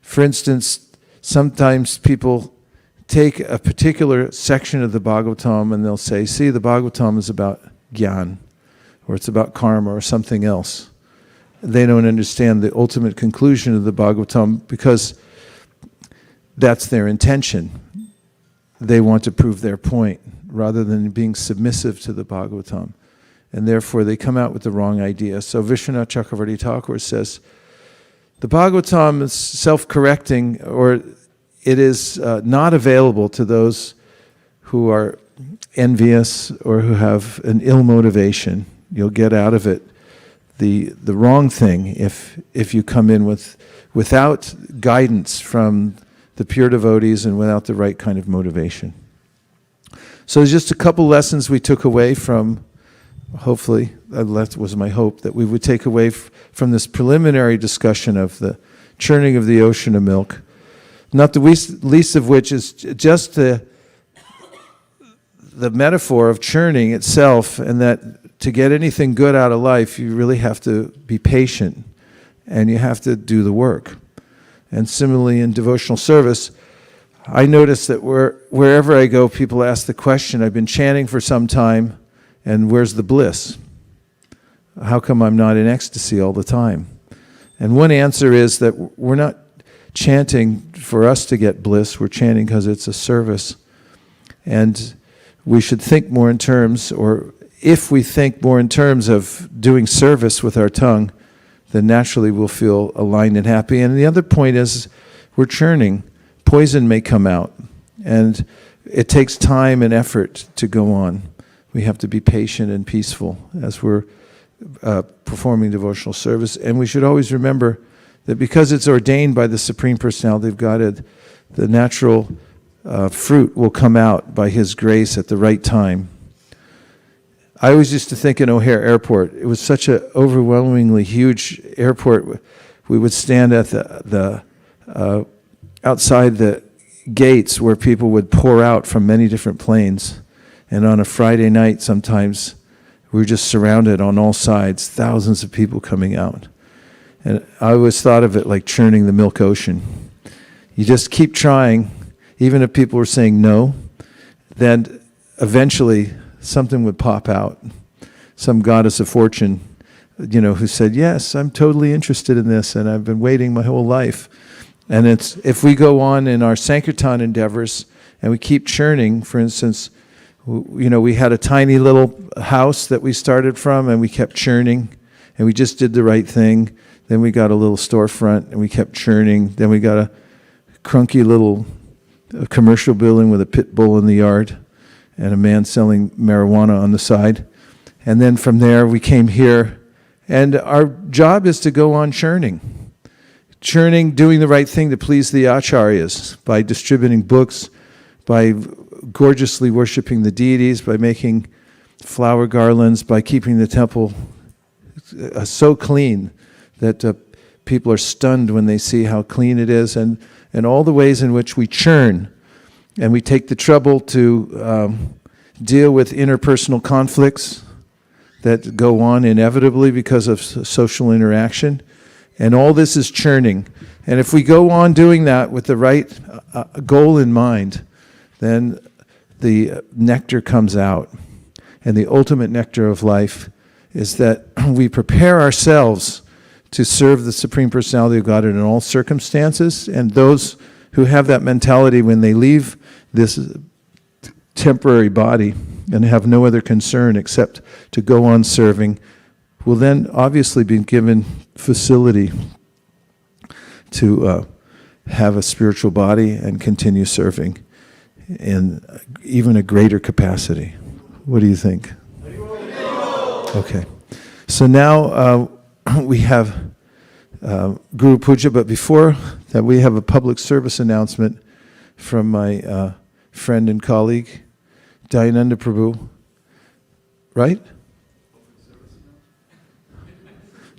For instance, sometimes people take a particular section of the Bhagavatam and they'll say, see, the Bhagavatam is about Gyan, or it's about karma, or something else. They don't understand the ultimate conclusion of the Bhagavatam because that's their intention. They want to prove their point rather than being submissive to the Bhagavatam. and therefore they come out with the wrong idea. So Vishwanath Chakravarti Thakur says, the Bhagavatam is self-correcting, or it is not available to those who are envious or who have an ill motivation. You'll get out of it the wrong thing if you come in without guidance from the pure devotees and without the right kind of motivation. So there's just a couple lessons we took away from, hopefully, that was my hope, that we would take away from this preliminary discussion of the churning of the ocean of milk. Not the least of which is just the metaphor of churning itself, and that to get anything good out of life, you really have to be patient, and you have to do the work. And similarly in devotional service, I notice that wherever I go, people ask the question, I've been chanting for some time, and where's the bliss? How come I'm not in ecstasy all the time? And one answer is that we're not chanting for us to get bliss, we're chanting because it's a service. And we should think more in terms, or if we think more in terms of doing service with our tongue, then naturally we'll feel aligned and happy. And the other point is, we're churning. Poison may come out, and it takes time and effort to go on. We have to be patient and peaceful as we're performing devotional service. And we should always remember that because it's ordained by the Supreme Personality of Godhead, the natural fruit will come out by His grace at the right time. I always used to think in O'Hare Airport, it was such an overwhelmingly huge airport. We would stand at the outside the gates where people would pour out from many different planes. And on a Friday night, sometimes we were just surrounded on all sides, thousands of people coming out. And I always thought of it like churning the milk ocean. You just keep trying, even if people were saying no, then eventually something would pop out. Some goddess of fortune, who said, yes, I'm totally interested in this, and I've been waiting my whole life. And if we go on in our Sankirtan endeavors and we keep churning, for instance, we had a tiny little house that we started from, and we kept churning, and we just did the right thing. Then we got a little storefront, and we kept churning. Then we got a crunky little commercial building with a pit bull in the yard and a man selling marijuana on the side. And then from there, we came here, and our job is to go on churning. Churning, doing the right thing to please the acharyas by distributing books, by gorgeously worshiping the deities, by making flower garlands, by keeping the temple so clean that people are stunned when they see how clean it is, and all the ways in which we churn. And we take the trouble to deal with interpersonal conflicts that go on inevitably because of social interaction. And all this is churning. And if we go on doing that with the right goal in mind, then the nectar comes out. And the ultimate nectar of life is that we prepare ourselves to serve the Supreme Personality of Godhead in all circumstances. And those who have that mentality when they leave this temporary body and have no other concern except to go on serving will then obviously be given facility to have a spiritual body and continue serving in even a greater capacity. What do you think? Okay. So now we have Guru Puja, but before that we have a public service announcement from my friend and colleague, Dayananda Prabhu. Right?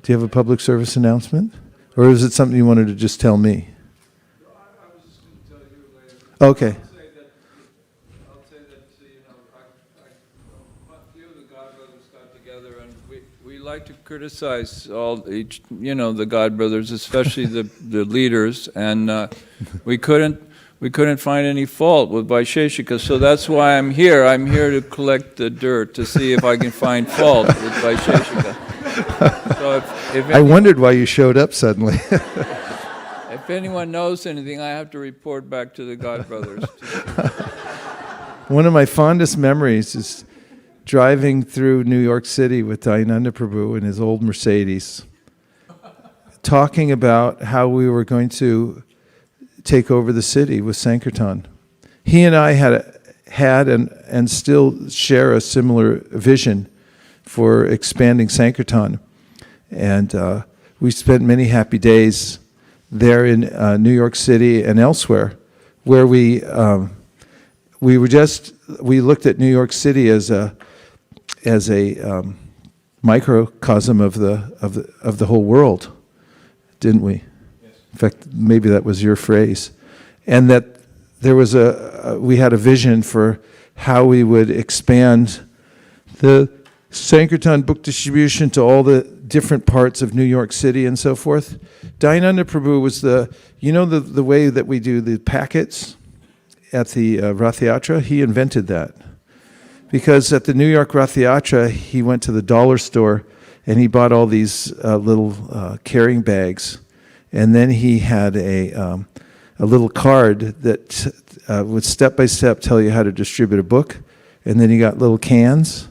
Do you have a public service announcement? Or is it something you wanted to just tell me? No, I was just going to tell you later. Okay. I'll say that a few of the God brothers got together, and we like to criticize the God brothers, especially the leaders, and we couldn't find any fault with Vaisesika, so that's why I'm here. I'm here to collect the dirt to see if I can find fault with Vaisesika. So if I wondered why you showed up suddenly. If anyone knows anything, I have to report back to the God brothers. One of my fondest memories is driving through New York City with Dayananda Prabhu in his old Mercedes, talking about how we were going to take over the city with Sankirtan. He and I had and still share a similar vision for expanding Sankirtan. And we spent many happy days there in New York City and elsewhere, where we looked at New York City as a microcosm of the whole world, didn't we? Yes. In fact, maybe that was your phrase, and that there was we had a vision for how we would expand the Sankirtan book distribution to all the different parts of New York City and so forth. Dayananda Prabhu was the way that we do the packets at the Rath Yatra, he invented that. Because at the New York Rath Yatra, he went to the dollar store and he bought all these little carrying bags. And then he had a little card that would step by step tell you how to distribute a book. And then he got little cans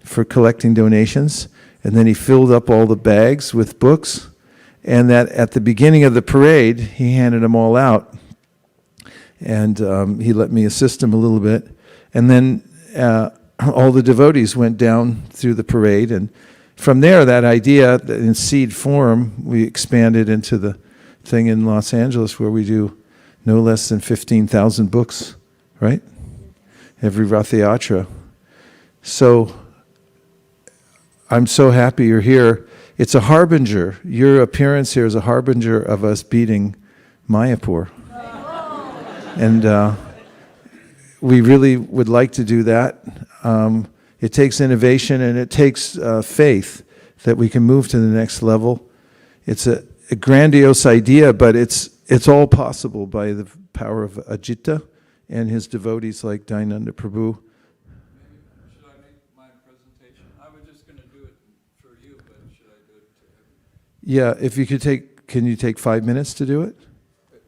for collecting donations. And then he filled up all the bags with books. And that at the beginning of the parade, he handed them all out. And he let me assist him a little bit. And then all the devotees went down through the parade. And from there, that idea in seed form, we expanded into the thing in Los Angeles where we do no less than 15,000 books, right? Every Rath Yatra. So I'm so happy you're here. It's a harbinger. Your appearance here is a harbinger of us beating Mayapur. And we really would like to do that. It takes innovation and it takes faith that we can move to the next level. It's a grandiose idea, but it's all possible by the power of Ajita and his devotees like Dayananda Prabhu. Should I make my presentation? I was just going to do it for you, but should I do it to everyone? Yeah, if you could can you take 5 minutes to do it?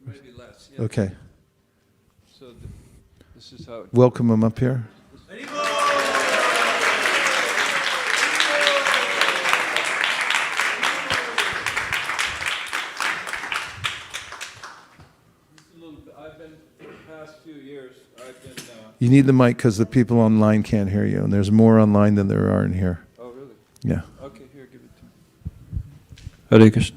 Maybe less. Yeah. Okay. So this is how. Welcome him up here. You need the mic because the people online can't hear you, and there's more online than there are in here. Oh, really? Yeah. Okay, here, give it to me. Hare Krishna.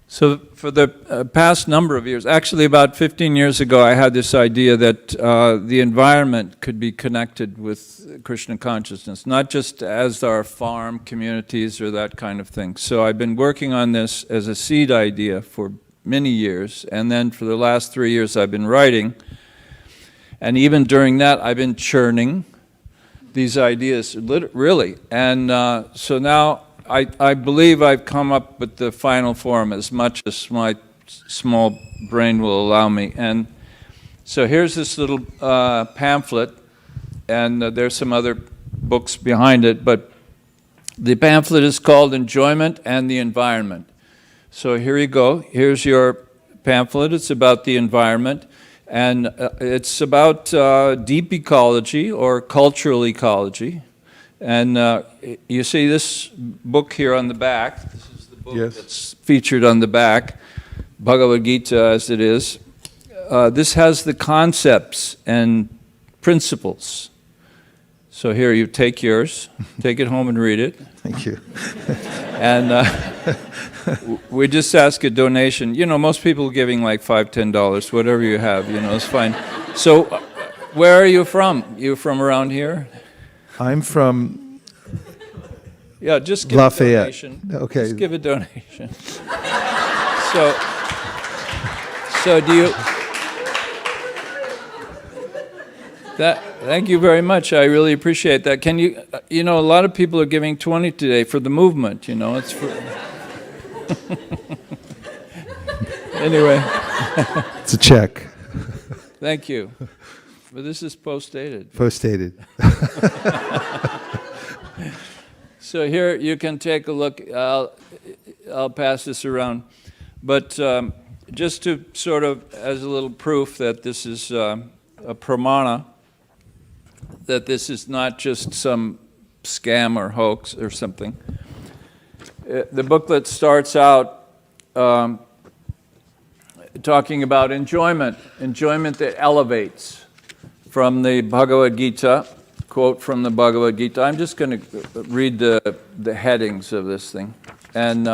So for the past number of years, actually about 15 years ago, I had this idea that the environment could be connected with Krishna consciousness, not just as our farm communities or that kind of thing. So I've been working on this as a seed idea for many years, and then for the last 3 years I've been writing. And even during that, I've been churning these ideas, really. And so now I believe I've come up with the final form as much as my small brain will allow me. And so here's this little pamphlet, and there's some other books behind it, but the pamphlet is called Enjoyment and the Environment. So here you go. Here's your pamphlet. It's about the environment. And it's about deep ecology or cultural ecology. And you see this book here on the back. This is the book that's featured on the back, Bhagavad Gita as it is. This has the concepts and principles. So here, you take yours, take it home and read it. Thank you. And we just ask a donation. You know, most people are giving like $5, $10, whatever you have, you know, it's fine. So where are you from? You from around here? I'm from Yeah, just give Lafayette. a donation. Okay. Just give a donation. So do you... Thank you very much. I really appreciate that. Can you, you know, a lot of people are giving 20 today for the movement, you know, it's for... Anyway. It's a check. Thank you. But this is post-dated. Post-dated. So here you can take a look. I'll pass this around. But just to sort of, as a little proof that this is a pramana, that this is not just some scam or hoax or something. The booklet starts out talking about enjoyment that elevates, from the Bhagavad Gita, quote from the Bhagavad Gita. I'm just going to read the headings of this thing. And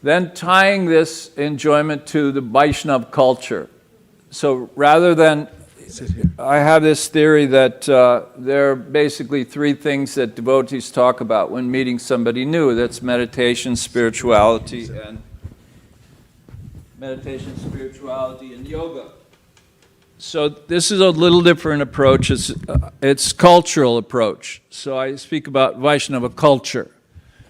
then tying this enjoyment to the Vaishnava culture. So rather than, I have this theory that there are basically three things that devotees talk about when meeting somebody new. That's meditation, spirituality, and yoga. So this is a little different approach. It's cultural approach. So I speak about Vaishnava culture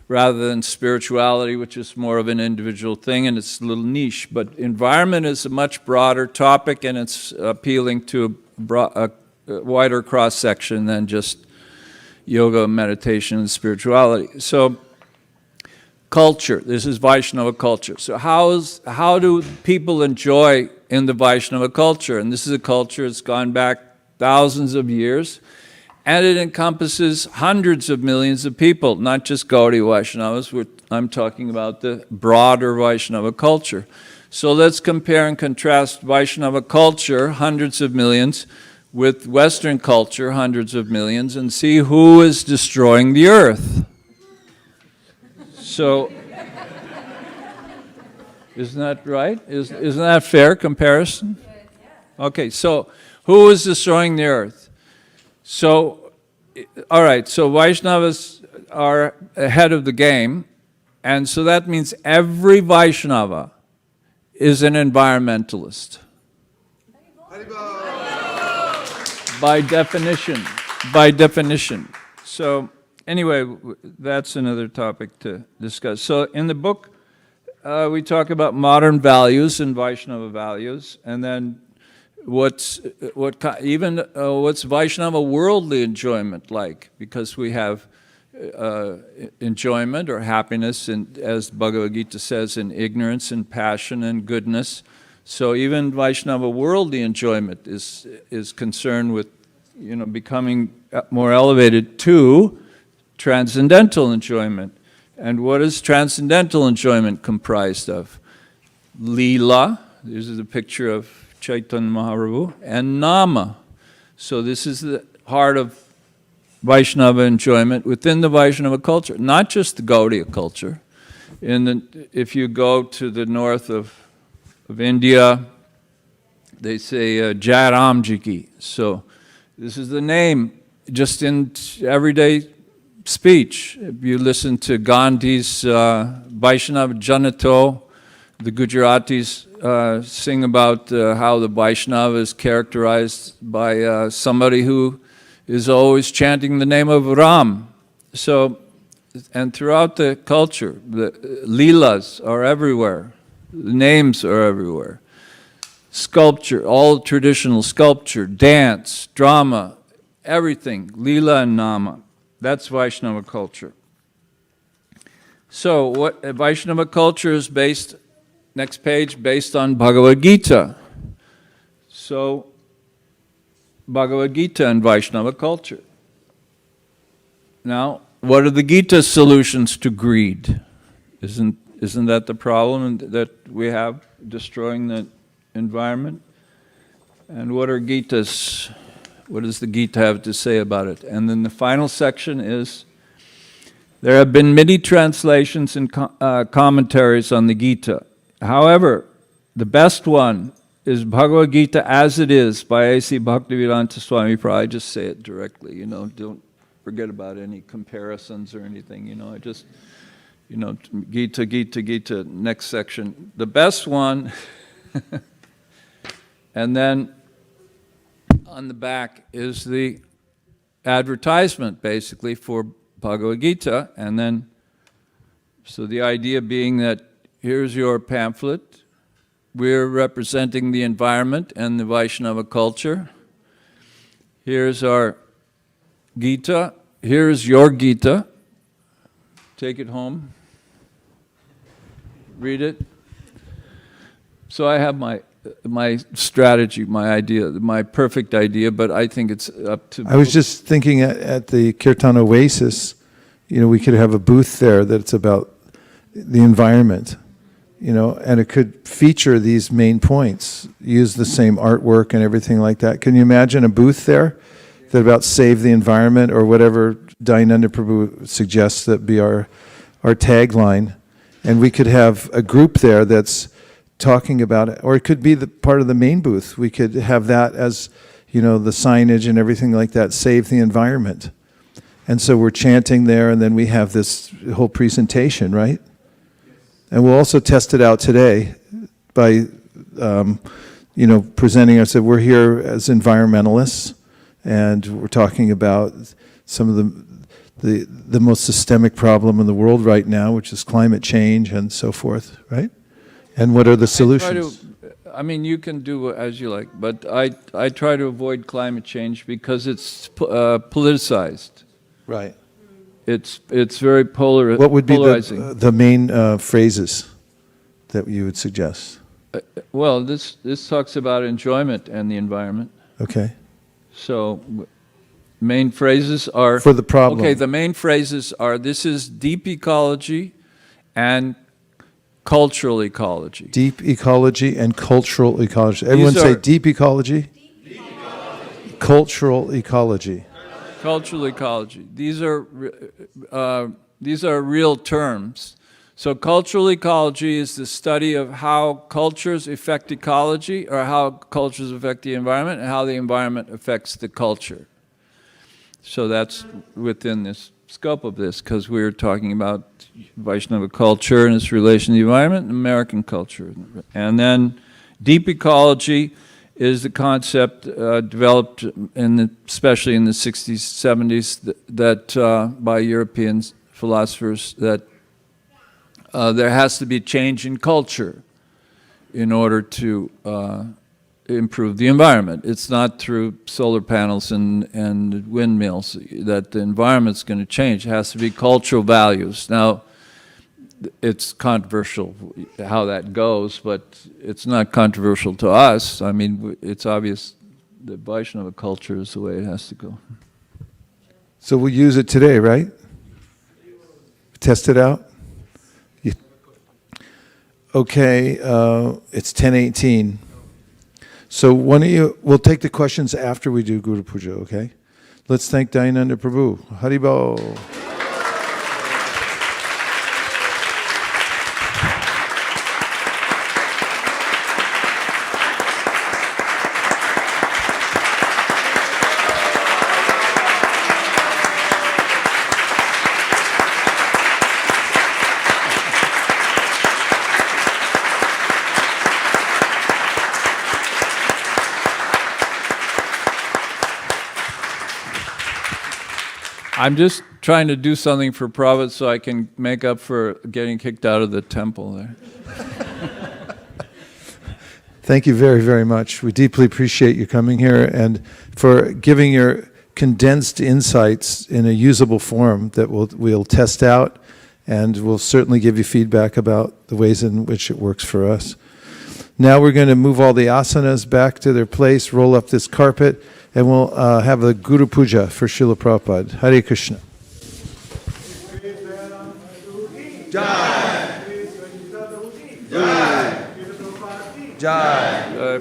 rather than spirituality, which is more of an individual thing and it's a little niche. But environment is a much broader topic and it's appealing to a wider cross-section than just yoga, meditation, and spirituality. So culture, this is Vaishnava culture. So how do people enjoy in the Vaishnava culture? And this is a culture that's gone back thousands of years, and it encompasses hundreds of millions of people, not just Gaudiya Vaishnavas. I'm talking about the broader Vaishnava culture. So let's compare and contrast Vaishnava culture, hundreds of millions, with Western culture, hundreds of millions, and see who is destroying the earth. So, isn't that right? Isn't that a fair comparison? Okay, so who is destroying the earth? So, all right, so Vaishnavas are ahead of the game, and so that means every Vaishnava is an environmentalist. By definition. So, anyway, that's another topic to discuss. So in the book, we talk about modern values and Vaishnava values, and then what's Vaishnava worldly enjoyment like, because we have enjoyment or happiness, and as Bhagavad Gita says, in ignorance and passion and goodness. So even Vaishnava worldly enjoyment is concerned with, becoming more elevated to transcendental enjoyment. And what is transcendental enjoyment comprised of? Leela, this is a picture of Chaitanya Mahaprabhu, and Nama. So this is the heart of Vaishnava enjoyment within the Vaishnava culture, not just the Gaudiya culture. If you go to the north of India, they say Jai Ram Ji Ki. So this is the name just in everyday speech. If you listen to Gandhi's Vaishnava Janato, the Gujaratis sing about how the Vaishnava is characterized by somebody who is always chanting the name of Ram. So, and throughout the culture, the Leelas are everywhere. The names are everywhere. Sculpture, all traditional sculpture, dance, drama, everything, Leela and Nama. That's Vaishnava culture. So what Vaishnava culture is based, next page, based on Bhagavad Gita. So Bhagavad Gita and Vaishnava culture. Now, what are the Gita's solutions to greed? Isn't that the problem that we have, destroying the environment? And what does the Gita have to say about it? And then the final section is, there have been many translations and commentaries on the Gita. However, the best one is Bhagavad Gita as it is by A.C. Bhaktivedanta Swami Prabhupada. I just say it directly, don't forget about any comparisons or anything, I just, Gita, next section. The best one, and then on the back is the advertisement, basically, for Bhagavad Gita, and then, so the idea being that here's your pamphlet, we're representing the environment and the Vaishnava culture, here's our Gita, here's your Gita, take it home, read it. So I have my my strategy, my idea, my perfect idea, but I think it's up to... I was just thinking at the Kirtan Oasis, we could have a booth there that's about the environment, and it could feature these main points, use the same artwork and everything like that. Can you imagine a booth there that about save the environment or whatever Dayananda Prabhu suggests that be our tagline, and we could have a group there that's talking about it, or it could be the part of the main booth. We could have that as, the signage and everything like that, save the environment. And so we're chanting there, and then we have this whole presentation, right? And we'll also test it out today by, presenting ourselves. We're here as environmentalists, and we're talking about some of the most systemic problem in the world right now, which is climate change and so forth, right? And what are the solutions? You can do as you like, but I try to avoid climate change because it's politicized. Right. It's very polarizing. What would be the main phrases that you would suggest? Well, this talks about enjoyment and the environment. Okay. So, main phrases are... For the problem. Okay, the main phrases are, this is deep ecology and cultural ecology. Deep ecology and cultural ecology. Everyone say deep ecology. Deep ecology. Cultural ecology. Cultural ecology. These are real terms. So cultural ecology is the study of how cultures affect ecology, or how cultures affect the environment, and how the environment affects the culture. So that's within this scope of this, because we're talking about Vaishnava culture and its relation to the environment, and American culture. And then deep ecology is the concept developed especially in the 60s, 70s, that by European philosophers, that there has to be change in culture in order to improve the environment. It's not through solar panels and windmills that the environment's going to change. It has to be cultural values. Now, it's controversial how that goes, but it's not controversial to us. It's obvious that Vaishnava culture is the way it has to go. So we'll use it today, right? Test it out? Okay, it's 10:18. So we'll take the questions after we do Guru Puja, okay? Let's thank Dayananda Prabhu. Haribol. I'm just trying to do something for Prabhupada so I can make up for getting kicked out of the temple there. Thank you very, very much. We deeply appreciate you coming here and for giving your condensed insights in a usable form that we'll test out, and we'll certainly give you feedback about the ways in which it works for us. Now we're going to move all the asanas back to their place, roll up this carpet, and we'll have a Guru Puja for Srila Prabhupada. Hare Krishna. Jai. Jai. Jai.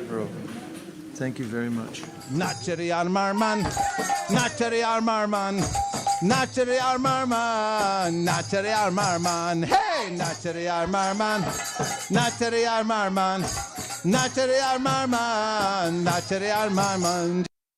Thank you very much. Nachari Armarman, Nachari Armarman, Nachari Armarman, Nachari Armarman, hey, Nachari Armarman, Nachari Armarman, Nachari Armarman, Nachari Armarman.